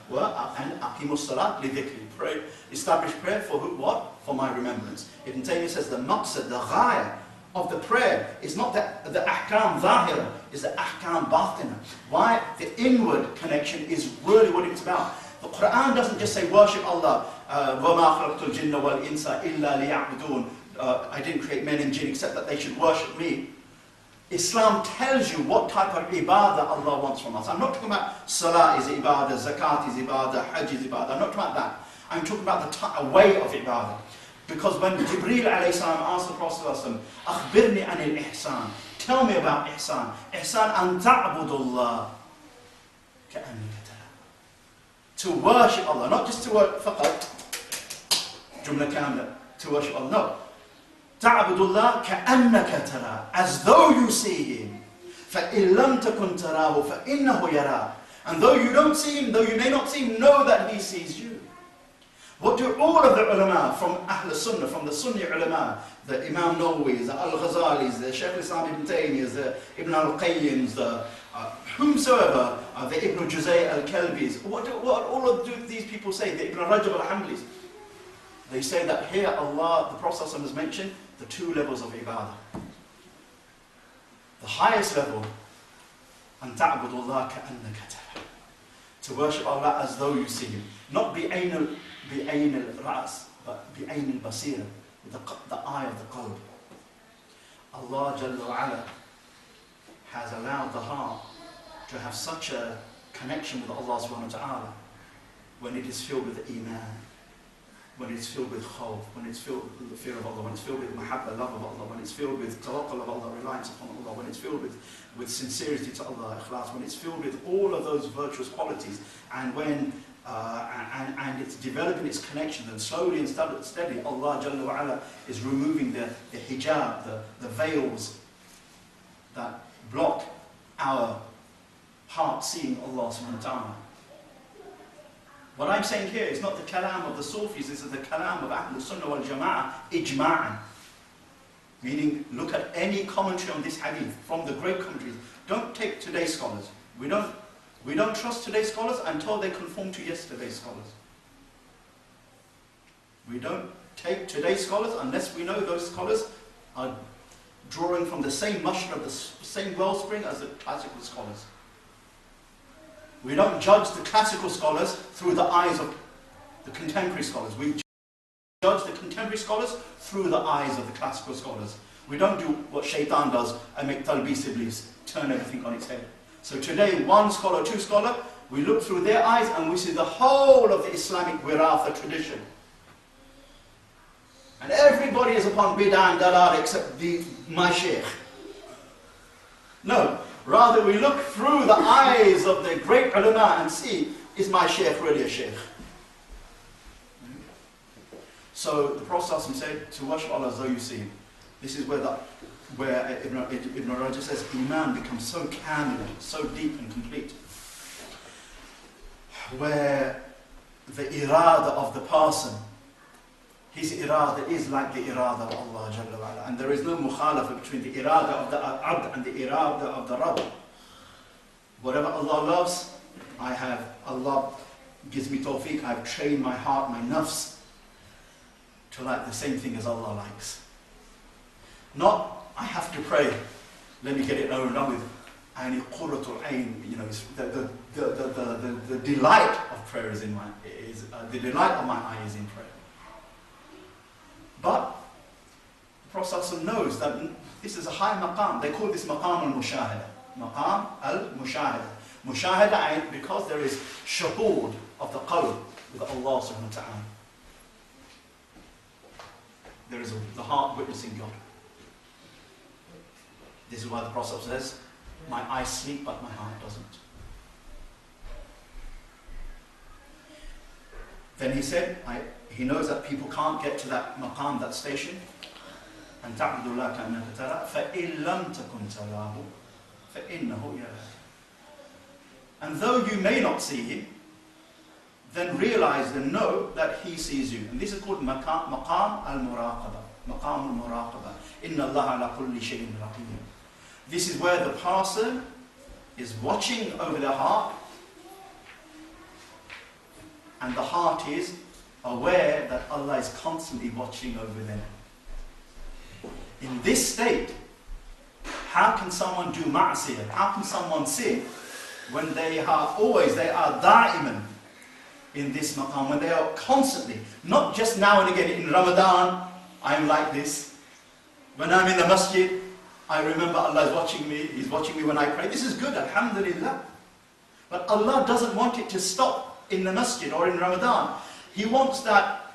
wa ta'ala. And aqimu salat li dhikri. Pray, establish prayer for who, what? For my remembrance. Ibn Taymiyyah says the maqsad, the ghaya of the prayer is not the ahkam zahira, it's the ahkam batina. Why? The inward connection is really what it's about. The Quran doesn't just say worship Allah, وَمَا خَلَقْتُ الْجِنَّ وَالْإِنسَ إِلَّا لِيَعْبُدُونَ. I didn't create men and jinn except that they should worship me. Islam tells you what type of ibadah Allah wants from us. I'm not talking about salah is ibadah, zakat is ibadah, hajj is ibadah. I'm not talking about that. I'm talking about the way of ibadah. Because when Jibreel alayhi salam asked the Prophet أخبرني عن الإحسان, tell me about ihsan. Ihsan أن تعبد الله كأنك تراه. To worship Allah, not just to worship فقط جملة كاملة, to worship Allah, no. تعبد الله كأنك تراه, as though you see Him. فإن لم تكن تراه فإنه يراك. And though you don't see Him, though you may not see Him, know that He sees you. What do all of the ulama from Ahl Sunnah, from the Sunni ulama, the Imam Nawawis, the Al-Ghazalis, the Shaykh al-Islam ibn Taymiyyah, the Ibn al-Qayyims, the whomsoever, the Ibn Juzay al-Kalbis, what all of these people say, the Ibn Rajab al-Hanbalis, they say that here Allah, the Prophet has mentioned the two levels of ibadah. The highest level, أن تعبد الله كأنك تراه, to worship Allah as though you see Him. Not بعين الرأس, but بعين البصيرة, the eye of the qalb. Allah Jalla wa Ala has allowed the heart to have such a connection with Allah subhanahu wa ta'ala when it is filled with iman, when it's filled with khawf, when it's filled with the fear of Allah, when it's filled with mahabba, love of Allah, when it's filled with tawakkul of Allah, reliance upon Allah, when it's filled with sincerity to Allah, ikhlas, when it's filled with all of those virtuous qualities, and when and it's developing its connection, and slowly and steadily Allah Jalla wa Ala is removing the hijab, the veils that block our heart seeing Allah subhanahu wa ta'ala. What I'm saying here is not the kalam of the Sufis, this is the kalam of Ahl Sunnah wal Jama'ah ijma'an. Meaning, look at any commentary on this hadith from the great commentaries. Don't take today's scholars. We don't trust today's scholars until they conform to yesterday's scholars. We don't take today's scholars unless we know those scholars are drawing from the same mashra, the same wellspring as the classical scholars. We don't judge the classical scholars through the eyes of the contemporary scholars. We judge the contemporary scholars through the eyes of the classical scholars. We don't do what shaitan does and make talbis iblis, turn everything on its head. So today, one scholar, two scholar, we look through their eyes and we see the whole of the Islamic wiratha tradition. And everybody is upon bid'ah and dalal except my sheikh. No. Rather, we look through the eyes of the great ulama and see, is my shaykh really a shaykh? So the Prophet said, to worship Allah as though you see Him. This is where Ibn Rajab says, Iman becomes so kamil, so deep and complete. Where the irada of the person, his irada is like the irada of Allah Jalla wa Ala. And there is no mukhalafa between the irada of the abd and the irada of the Rabb. Whatever Allah loves, Allah gives me tawfiq, I've trained my heart, my nafs, to like the same thing as Allah likes. Not, I have to pray, let me get it over and done with. And qurratul ayn, the delight of prayer is in the delight of my eye is in prayer. But the Prophet knows that this is a high maqam. They call this maqam al-mushahada. Maqam al-mushahada. Mushahada, because there is shuhud of the qalb with Allah subhanahu wa ta'ala. There is the heart witnessing God. This is why the Prophet says, my eyes sleep but my heart doesn't. Then he said, he knows that people can't get to that maqam, that station. And تعبد الله كأنك تراه فإن لم تكن تراه فإنه يراك. And though you may not see Him, then realize and know that He sees you. And this is called maqam al-muraqaba. Maqam al-muraqaba. Inna Allah ala kulli shay'in raqib. This is where the person is watching over their heart, and the heart is aware that Allah is constantly watching over them. In this state, how can someone do ma'asiyah? How can someone sin when they are da'iman in this maqam, when they are constantly, not just now and again. In Ramadan, I'm like this. When I'm in the masjid, I remember Allah is watching me, He's watching me when I pray. This is good, alhamdulillah. But Allah doesn't want it to stop in the masjid or in Ramadan. He wants that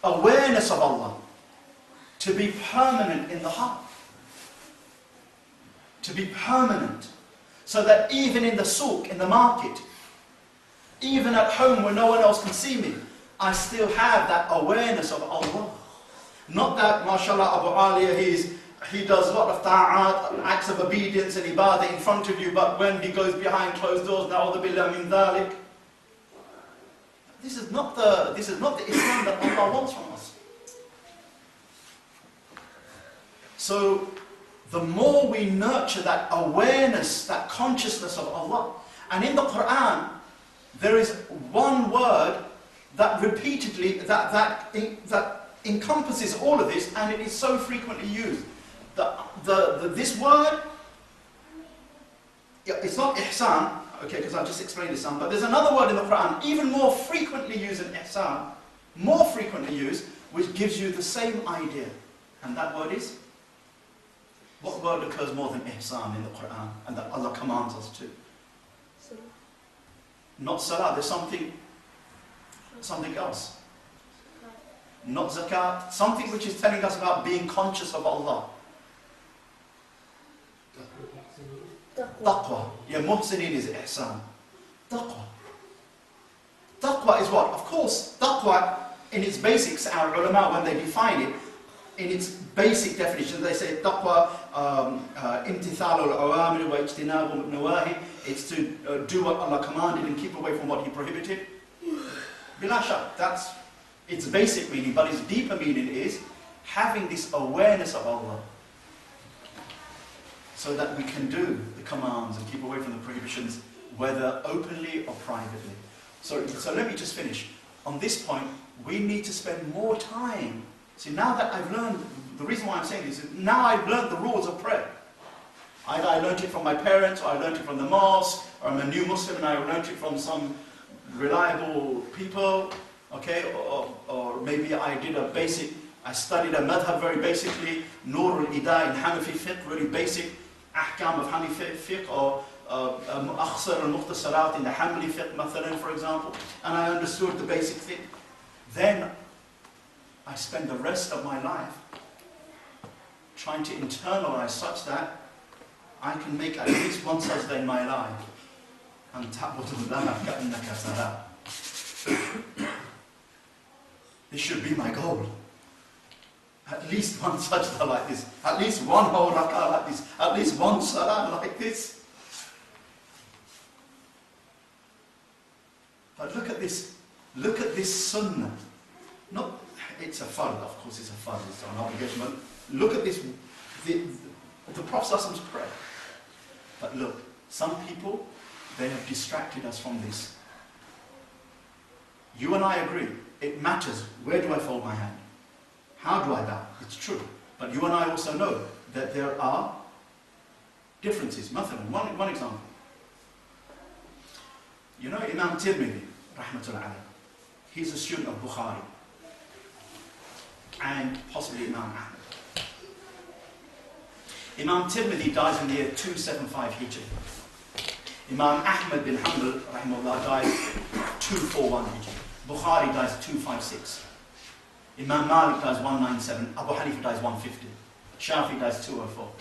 awareness of Allah to be permanent in the heart. To be permanent. So that even in the souk, in the market, even at home where no one else can see me, I still have that awareness of Allah. Not that, mashallah, Abu Aaliyah, he does a lot of ta'at, acts of obedience and ibadah in front of you, but when he goes behind closed doors, na'udhu billah min dhalik. This is not the Islam that Allah wants from us. So, the more we nurture that awareness, that consciousness of Allah, and in the Quran, there is one word that repeatedly, that encompasses all of this, and it is so frequently used. This word, it's not ihsan, okay, because I've just explained ihsan, but there's another word in the Quran, even more frequently used than ihsan, more frequently used, which gives you the same idea. And that word is? What word occurs more than ihsan in the Quran, and that Allah commands us to? Salah. Not salah, there's something else. Not zakat, something which is telling us about being conscious of Allah. Taqwa. Yeah, muhsinin is ihsan. Taqwa. Taqwa is what? Of course, taqwa in its basics, our ulama, when they define it, in its basic definition, they say taqwa, imtithal al-awamir wa ijtinab al-nawahi. It's to do what Allah commanded and keep away from what He prohibited. Bila shak, that's its basic meaning, but its deeper meaning is having this awareness of Allah so that we can do the commands and keep away from the prohibitions, whether openly or privately. So let me just finish. On this point, we need to spend more time. See, now that I've learned, the reason why I'm saying this is, now I've learned the rules of prayer. Either I learned it from my parents, or I learned it from the mosque, or I'm a new Muslim and I learned it from some reliable people, okay, or maybe I studied a madhab very basically, Nur al-Ida in Hanafi fiqh, really basic, ahkam of Hanafi fiqh, or Akhsar al-Mukhtasarat in the Hanbali fiqh, mathalan, for example, and I understood the basic thing. Then I spend the rest of my life trying to internalize such that I can make at least one sajda in my life. And this should be my goal. At least one sajda like this. At least one whole rak'ah like this. At least one salah like this. But look at this. Look at this sunnah. Not, it's a fard, of course it's a fard, it's an obligation. But look at this. The Prophet's prayer. But look, some people, they have distracted us from this. You and I agree. It matters. Where do I fold my hand? How do I bow? It's true. But you and I also know that there are differences. One example. You know Imam Tirmidhi, rahmatullah alayh. He's a student of Bukhari. And possibly Imam Ahmad. Imam Tirmidhi dies in the year 275 Hijri. Imam Ahmad bin Hanbal, rahimahullah, dies 241 Hijri. Bukhari dies 256. Imam Malik dies 197. Abu Hanifa dies 150. Shafi dies 204.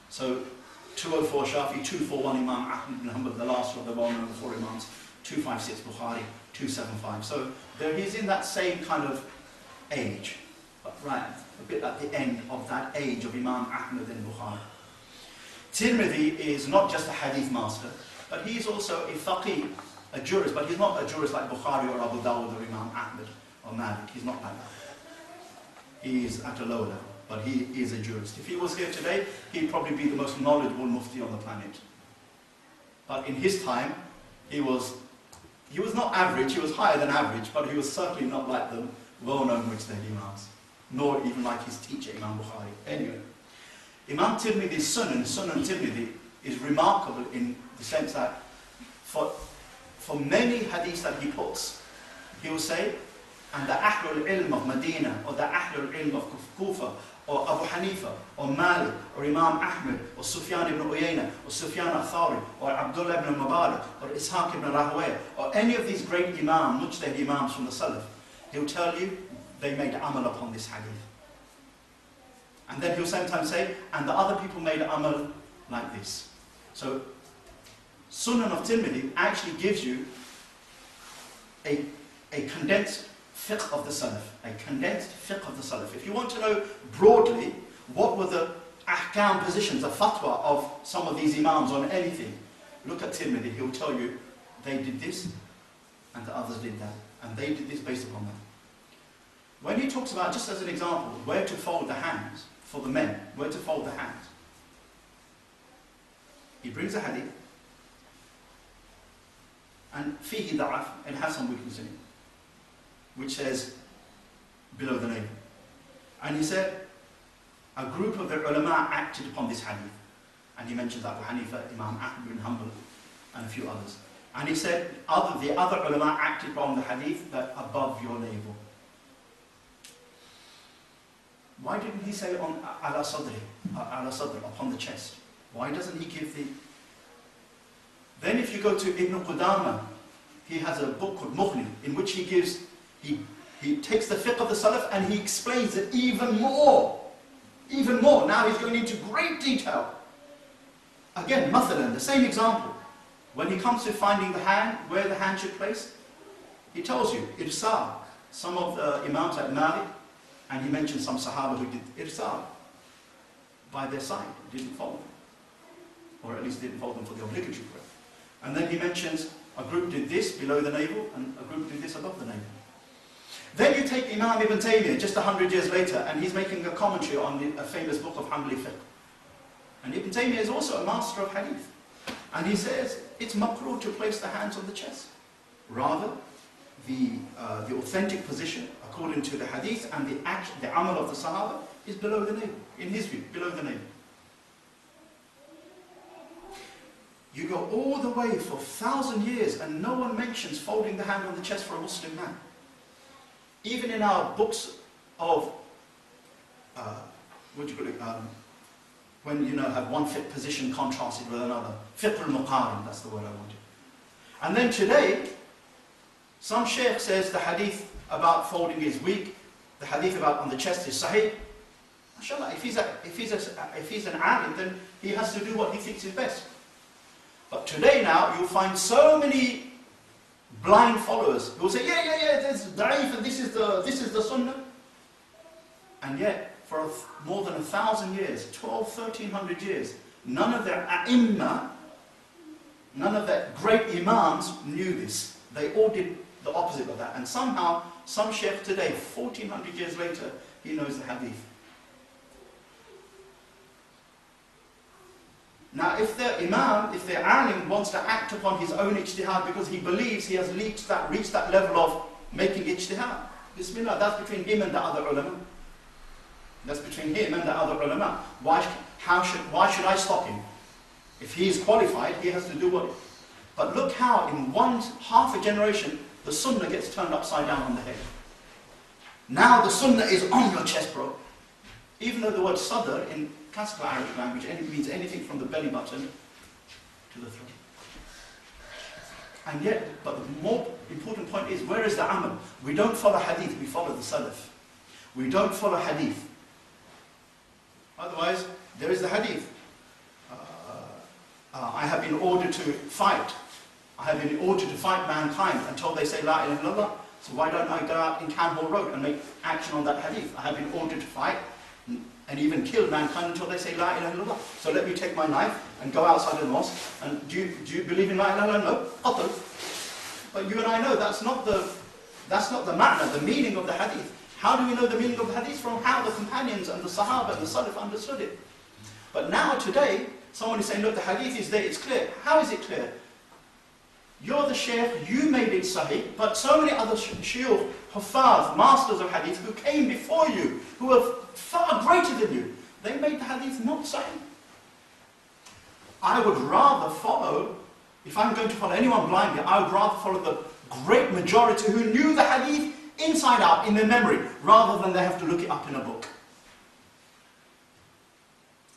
So 204 Shafi, 241 Imam Ahmad bin Hanbal, the last of the well-known four Imams. 256 Bukhari, 275. So there he's in that same kind of age, but right a bit at the end of that age of Imam Ahmad and Bukhari. Tirmidhi is not just a hadith master, but he's also a faqih, a jurist, but he's not a jurist like Bukhari or Abu Dawud or Imam Ahmad or Malik. He's not like that. He's at a lower level, but he is a jurist. If he was here today, he'd probably be the most knowledgeable mufti on the planet. But in his time, he was not average, he was higher than average, but he was certainly not like the well-known Mujtahid Imams, nor even like his teacher, Imam Bukhari. Anyway, Imam Tirmidhi's Sunan Tirmidhi, is remarkable in the sense that for many hadiths that he puts, he will say, and the Ahlul Ilm of Medina, or the Ahlul Ilm of Kufa, or Abu Hanifa, or Malik, or Imam Ahmed, or Sufyan ibn Uyayna, or Sufyan al-Thawri, or Abdullah ibn Mubarak, or Ishaq ibn Rahawayh, or any of these great Imams, Mujtahid Imams from the Salaf, he'll tell you they made amal upon this hadith. And then he'll sometimes say, and the other people made amal like this. So, Sunan of Tirmidhi actually gives you a condensed fiqh of the Salaf. A condensed fiqh of the Salaf. If you want to know broadly what were the ahkam positions, the fatwa of some of these imams on anything, look at Tirmidhi. He'll tell you they did this and the others did that. And they did this based upon that. When he talks about, just as an example, where to fold the hands for the men, where to fold the hands, he brings a hadith, and fihi da'af, and has some weakness in it, which says below the navel. And he said a group of the ulama acted upon this hadith, and he mentions Abu Hanifa, Imam Ahmed bin Hanbal, and a few others. And he said the other ulama acted upon the hadith that above your navel. Why didn't he say on ala sadr, upon the chest? Why doesn't he give the... Then if you go to Ibn Qudama, he has a book called Mughni, in which he gives, he takes the fiqh of the Salaf and he explains it even more. Even more. Now he's going into great detail. Again, mathalan, the same example. When he comes to finding the hand, where the hand should place, he tells you, irsal. Some of the imams like Malik, and he mentions some Sahaba who did irsal by their side, didn't follow them. Or at least didn't follow them for the obligatory prayer. And then he mentions a group did this below the navel, and a group did this above the navel. Then you take Imam Ibn Taymiyyah just 100 years later, and he's making a commentary on a famous book of Hanbali fiqh. And Ibn Taymiyyah is also a master of hadith. And he says, it's makruh to place the hands on the chest. Rather, the authentic position, according to the hadith and the amal of the Sahaba, is below the navel. In his view, below the navel. You go all the way for 1,000 years and no one mentions folding the hand on the chest for a Muslim man. Even in our books of, what do you call it, when you have one fiqh position contrasted with another. Fiqh al-muqarin, that's the word I wanted. And then today, some sheikh says the hadith about folding is weak, the hadith about on the chest is sahih. MashaAllah, if he's an alim, then he has to do what he thinks is best. But today now, you'll find so many blind followers who will say, yeah, there's da'if and this is the sunnah. And yet, for more than 1,000 years, 1,300 years, none of their a'imma, none of their great imams knew this. They all did the opposite of that. And somehow, some sheikh today, 1,400 years later, he knows the hadith. Now, if the imam, if the alim wants to act upon his own ijtihad because he believes he has reached that level of making ijtihad, bismillah, that's between him and the other ulama. That's between him and the other ulama. Why should I stop him? If he is qualified, he has to do what... But look how in half a generation, the sunnah gets turned upside down on the head. Now the sunnah is on your chest, bro. Even though the word sadr in classical Arabic language means anything from the belly button to the throat. And yet, but the more important point is, where is the amal? We don't follow hadith, we follow the salaf. We don't follow hadith. Otherwise, there is the hadith. I have been ordered to fight. I have been ordered to fight mankind until they say La ilaha illallah. So why don't I go out in Camp Hall Road and make action on that hadith? I have been ordered to fight and even kill mankind until they say La ilaha illallah. So let me take my knife and go outside the mosque. And do you believe in La ilaha illallah? No. Qatl. But you and I know that's not the ma'na, the meaning of the hadith. How do we know the meaning of the hadith? From how the companions and the Sahaba and the Salaf understood it. But now, today, someone is saying, look, the hadith is there, it's clear. How is it clear? You're the shaykh, you made it sahih, but so many other shuyukh, huffaz, masters of hadith, who came before you, who are far greater than you. they made the hadith not sahih. I would rather follow, if I'm going to follow anyone blindly, I would rather follow the great majority who knew the hadith inside out in their memory, rather than they have to look it up in a book.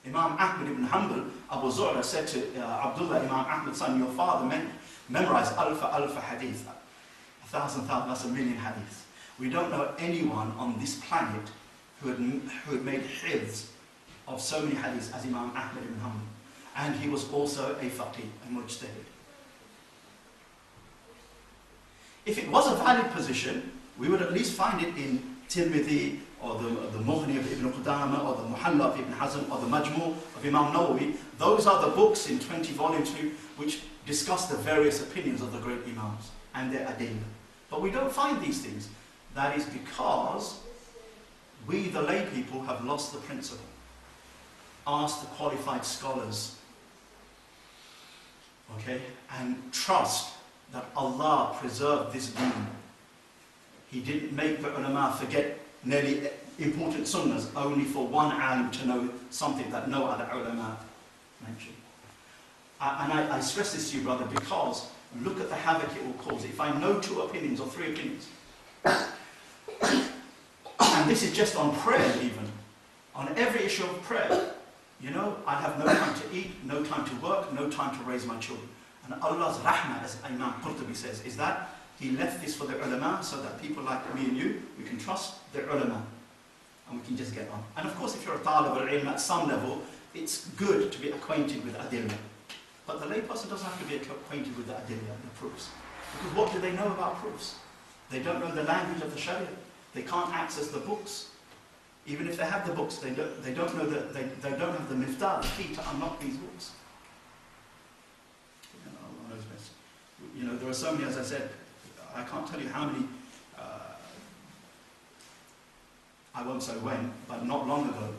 Imam Ahmad ibn Hanbal, Abu Zur'a said to Abdullah, Imam Ahmad, son, your father memorized alfa hadith, 1,000, that's a million hadiths. We don't know anyone on this planet who had made hifz of so many hadiths as Imam Ahmad ibn Hanbal. And he was also a faqih, a mujtahid. If it was a valid position, we would at least find it in Tirmidhi, or the Mughni of Ibn Qudama, or the Muhalla of Ibn Hazm, or the Majmu' of Imam Nawawi. Those are the books in 20 volumes which discuss the various opinions of the great Imams and their adillah. But we don't find these things. That is because we, the lay people, have lost the principle. Ask the qualified scholars, okay, and trust that Allah preserved this deen. He didn't make the ulama forget nearly important sunnahs only for one alim to know something that no other ulama mentioned. And I stress this to you, brother, because look at the havoc it will cause. If I know 2 opinions or 3 opinions, and this is just on prayer even, on every issue of prayer, you know, I have no time to eat, no time to work, no time to raise my children. And Allah's rahmah, as Imam Qurtubi says, is that He left this for the ulama so that people like me and you, we can trust the ulama and we can just get on. And of course, if you're a talib al-ilm at some level, it's good to be acquainted with adillah. But the layperson doesn't have to be acquainted with the adillah, the proofs. Because what do they know about proofs? They don't know the language of the Sharia. They can't access the books. Even if they have the books, they don't know that they don't have the miftah, the key to unlock these books. Allah knows best. You know, there are so many, as I said, I can't tell you how many, I won't say when, but not long ago,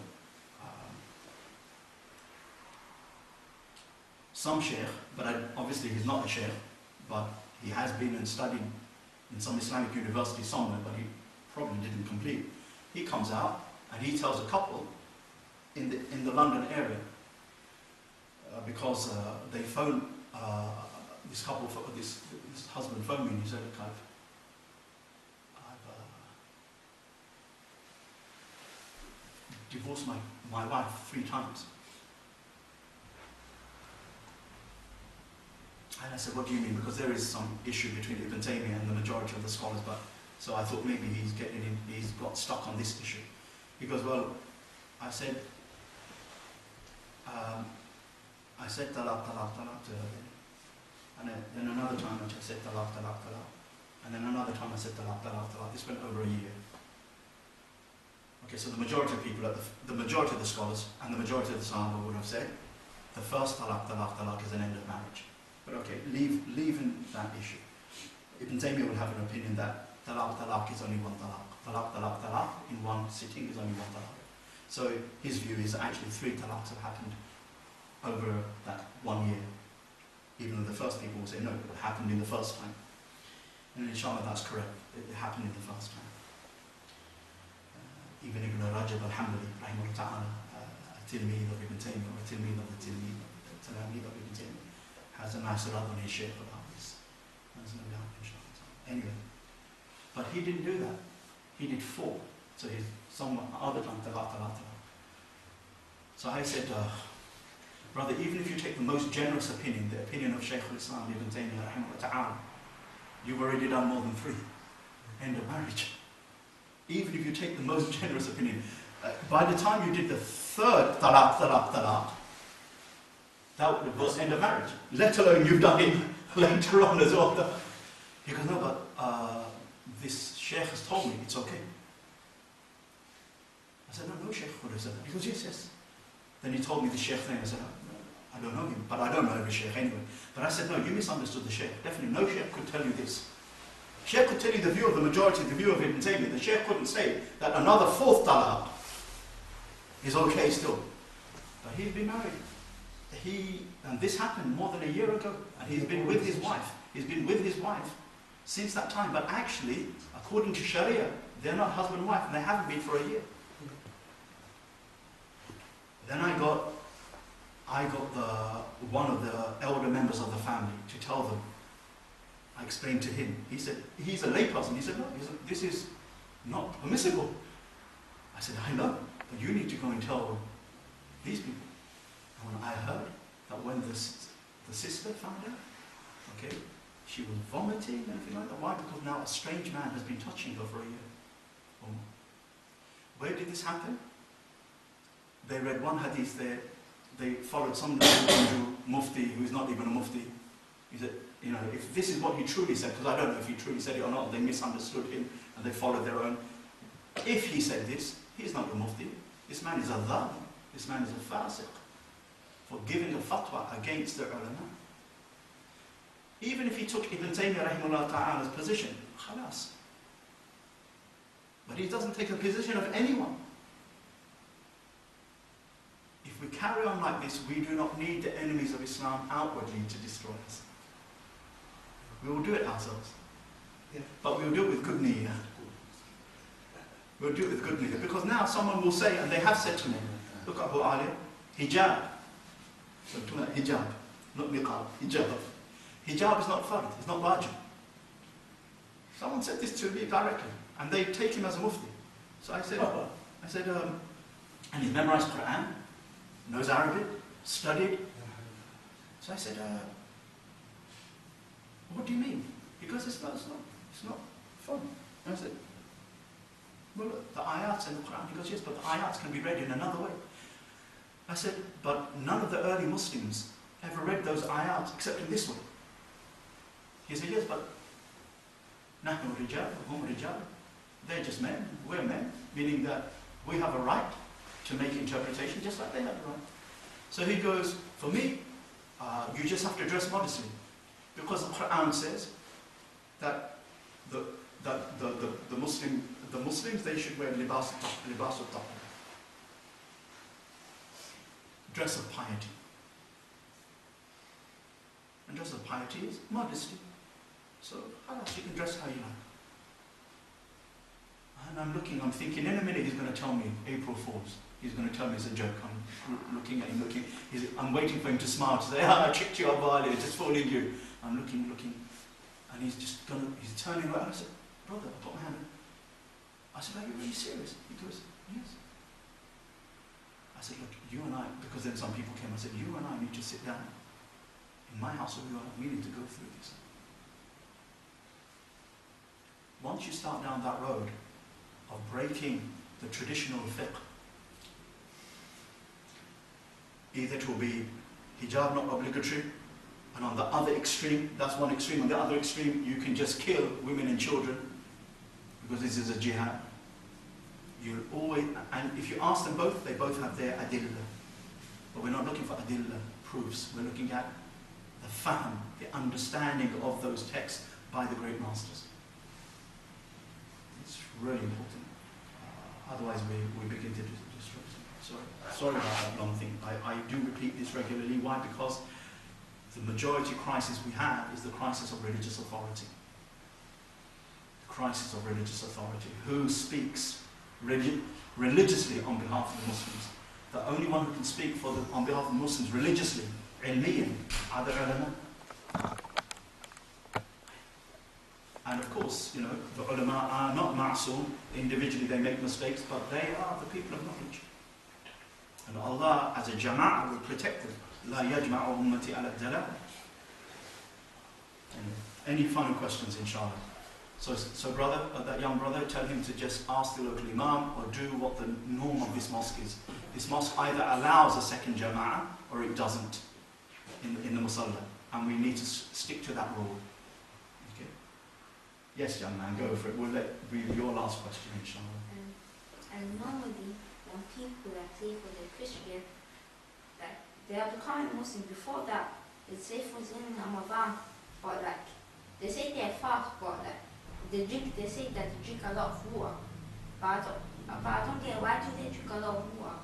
some sheikh, but obviously he's not a sheikh, but he has been and studied in some Islamic university somewhere, but he probably didn't complete. He comes out and he tells a couple in the London area, because they phoned this couple, this husband phoned me and he said, look, I've divorced my wife 3 times. And I said, what do you mean? Because there is some issue between Ibn Taymiyyah and the majority of the scholars, but so I thought maybe he's got stuck on this issue. He goes, well, I said talaq to her. And then another time I said talaq. And then another time I said talaq. This went over a year. Okay, so the majority of people, the majority of the scholars and the majority of the Sahaba would have said the first talaq is an end of marriage. But okay, leaving that issue. Ibn Taymiyyah will have an opinion that talaq is only 1 talaq. Talaq in one sitting is only 1 talaq. So his view is that actually 3 talaqs have happened over that 1 year. Even though the first people will say no, it happened in the first time. And inshallah that's correct. It happened in the first time. Even Ibn Rajab al-Hanbali, rahimahullah ta'ala, a tilmeed of Ibn Taymiyyah, or a tilmeed of the tilmeed of Ibn Taymiyyah, has a nice rad on his shaykh about this. There's no doubt, inshallah. Anyway, but he didn't do that. He did 4. So he's somewhat other time, talaq. So I said, brother, even if you take the most generous opinion, the opinion of Shaykh al-Islam Ibn Taymiyyah, rahimahullah ta'ala, you've already done more than 3. End of marriage. Even if you take the most generous opinion, by the time you did the 3rd talaq, that was end of marriage. Let alone you've done it later on as well. He goes, no, but this sheikh has told me it's okay. I said, no sheikh would have said that. He goes, yes. Then he told me the sheikh name. I said, I don't know him, but I don't know every sheikh anyway. But I said, no, you misunderstood the sheikh. Definitely no sheikh could tell you this. Sheikh could tell you the view of the majority, the view of Ibn Taymiyyah. The sheikh couldn't say that another 4th talaq is okay still. But he'd been married. And this happened more than a year ago. And he's been with his wife. He's been with his wife since that time. But actually, according to Sharia, they're not husband and wife, and they haven't been for a year. Then I got one of the elder members of the family to tell them. I explained to him. He said, he's a layperson. He said, no, this is not permissible. I said, I know, but you need to go and tell these people. And when I heard that when the sister found out, okay, she was vomiting and everything like that. Why? Because now a strange man has been touching her for a year or more. Where did this happen? They read one hadith there. They followed some mufti who's not even a mufti. He said, you know, if this is what he truly said, because I don't know if he truly said it or not, they misunderstood him and they followed their own. If he said this, he's not a mufti. This man is a dhalim. This man is a fasiq for giving a fatwa against the ulama. Even if he took Ibn Taymiyyah rahimahullah ta'ala's position, khalas. But he doesn't take a position of anyone. If we carry on like this, we do not need the enemies of Islam outwardly to destroy us. We will do it ourselves. Yeah. But we will do it with good niyyah. We'll do it with good niyyah. Because now someone will say, and they have said to me, look Abu Aaliyah, hijab. So hijab, not niqab, hijab. Hijab is not fard, it's not wajib. Someone said this to me directly, and they take him as a mufti. So I said, and he's memorized Quran, knows Arabic, studied. So I said, what do you mean? Because it's not fun. And I said, well, look, the ayats in the Quran. He goes, yes, but the ayats can be read in another way. I said, but none of the early Muslims ever read those ayats except in this way. He said, yes, but nahnu rijal, hum rijal. They're just men, we're men, meaning that we have a right to make interpretation just like they have a right. So he goes, for me, you just have to dress modestly. Because the Quran says that the Muslims, they should wear libas al-taqwa. Dress of piety. And dress of piety is modesty. So, you can dress how you like. And I'm thinking, in a minute he's going to tell me April Fools. He's going to tell me it's a joke. I'm looking at him, I'm waiting for him to smile, to say, I tricked you, Abu Aaliyah, just fooling you. I'm looking, and he's turning around. I said, brother, I put my hand in. I said, are you really serious? He goes, yes. I said, look, you and I, because then some people came, I said, you and I need to sit down in my house, or we need to go through this. Once you start down that road of breaking the traditional fiqh, either it will be hijab not obligatory, and on the other extreme, that's one extreme, on the other extreme, you can just kill women and children, because this is a jihad. You'll always, and if you ask them both, they both have their adillah. But we're not looking for adillah, proofs. We're looking at the fahm, the understanding of those texts by the great masters. It's really important. Otherwise we begin to destroy something. Sorry about that long thing. I do repeat this regularly. Why? Because the majority crisis we have is the crisis of religious authority. The crisis of religious authority. Who speaks religiously on behalf of the Muslims? The only one who can speak on behalf of the Muslims religiously, ilmiyan, are the ulama. And of course, you know, the ulama are not ma'soom. Individually they make mistakes, but they are the people of knowledge. And Allah, as a jama'ah, will protect them. La yajma'u ummati ala dalal. Any final questions, inshallah? So brother, that young brother, tell him to just ask the local imam or do what the norm of this mosque is. This mosque either allows a second jama'ah or it doesn't in the musalla. And we need to stick to that rule. Okay? Yes, young man, go for it. We'll let your last question, inshallah. And normally, when people, like say for the Christian, like they are becoming Muslim before that, it's say for in Ramadan, but like they say they fast, but like they say that they drink a lot of water. But I don't get why do they drink a lot of water?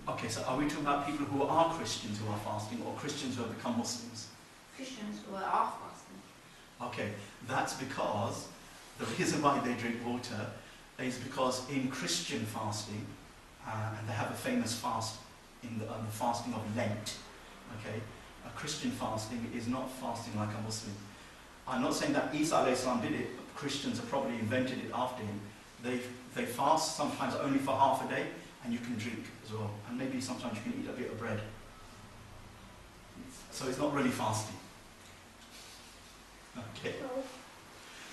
Okay, so are we talking about people who are Christians who are fasting, or Christians who have become Muslims? Christians who are fasting. Okay, that's because the reason why they drink water is because in Christian fasting, and they have a famous fast in the fasting of Lent. Okay, a Christian fasting is not fasting like a Muslim. I'm not saying that Isa alayhi salam did it. Christians have probably invented it after him. They fast sometimes only for half a day, and you can drink as well, and maybe sometimes you can eat a bit of bread. So it's not really fasting. Okay.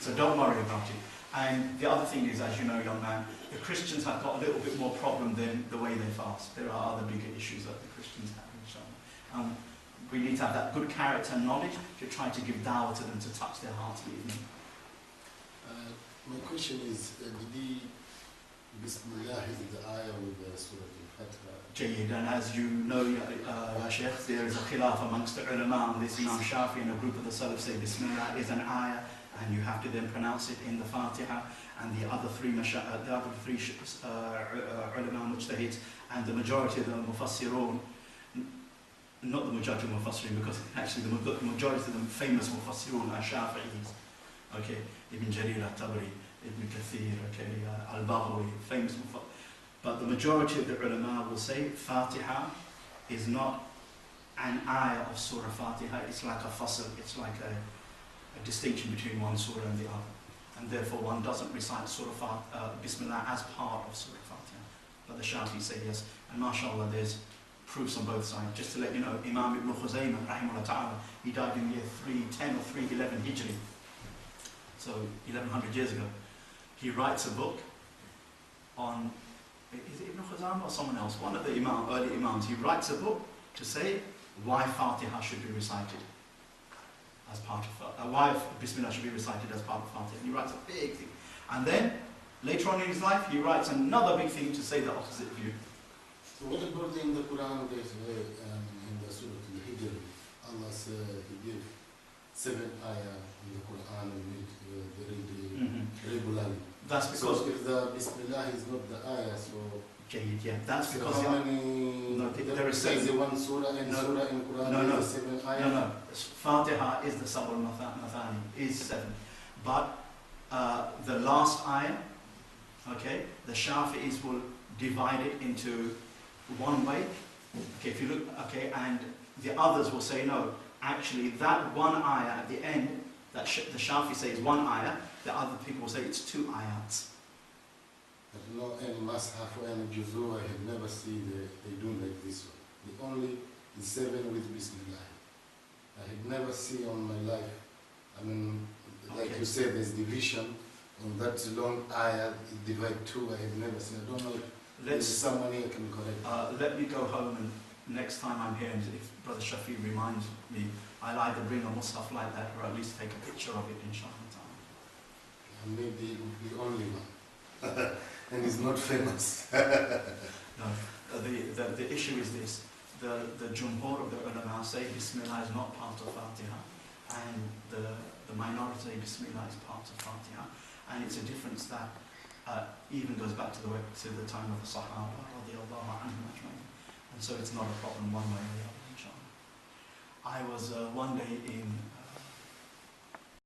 So don't worry about it. And the other thing is, as you know, young man, the Christians have got a little bit more problem than the way they fast. There are other bigger issues that the Christians have, inshallah. We need to have that good character and knowledge to try to give dawah to them, to touch their hearts with me. My question is, did he, Bismillah is the ayah with the Surah Al-Fatiha? Jayyid, and as you know, Sheikh, there is a khilaf amongst the ulama on this. Imam Shafi and a group of the Salaf say Bismillah is an ayah, and you have to then pronounce it in the Fatiha, and the other three ulama mujtahid, and the majority of the mufassirun, not the majority of mufassirin, because actually the majority of the famous mufassirun are Shafi'is. Okay, Ibn Jarir al-Tabari, Ibn Kathir, okay, al-Baghawi, famous mufassirun. But the majority of the ulama will say Fatiha is not an ayah of Surah Fatiha, it's like a fasl, it's like a distinction between one surah and the other. And therefore one doesn't recite Surah Bismillah as part of Surah Fatiha. But the Shafi say yes. And mashallah, there's proofs on both sides. Just to let you know, Imam Ibn Khuzaymah, rahimahullah ta'ala, he died in year 310 or 311 Hijri. So 1100 years ago. He writes a book on, is it Ibn Khuzaymah or someone else? One of the early Imams. He writes a book to say why Fatiha should be recited as part of why Bismillah should be recited as part of Fatiha. And he writes a big thing. And then, later on in his life, he writes another big thing to say the opposite view. So what about in the Quran, there's in the Surah Al-Hijr, Allah said He gave 7 ayah in the Quran and read regularly. That's because... So if the Bismillah is not the ayah, so... Yeah, that's because... So how many... No, there is the one surah and surah in Quran no, 7 ayah? No. Fatiha is the Sabr Mathani, is 7. But the last ayah, okay, the Shafi'is will divide it into one way. Okay, if you look, okay, and the others will say no. Actually, that one ayah at the end, that the Shafi say is one ayah, the other people will say it's 2 ayats. But no any mashaf or any juzu, I have never seen they do like this one. The only is 7 with Bismillah. I have never seen on my life. I mean, like you said, there's division on that long ayah, it divide 2. I have never seen. I don't know if there's someone here can correct. Let me go home, and next time I'm here, and if Brother Shafi reminds me, I'll either bring a mushaf like that or at least take a picture of it, inshallah. Maybe it would be only one. And it's not famous. No, the issue is this. The jumhur of the ulama say Bismillah is not part of Fatiha, and the minority say Bismillah is part of Fatiha, and it's a difference that even goes back to the time of the Sahaba radiyallahu anhum ajma'in, and so it's not a problem one way or the other, inshallah. I was one day in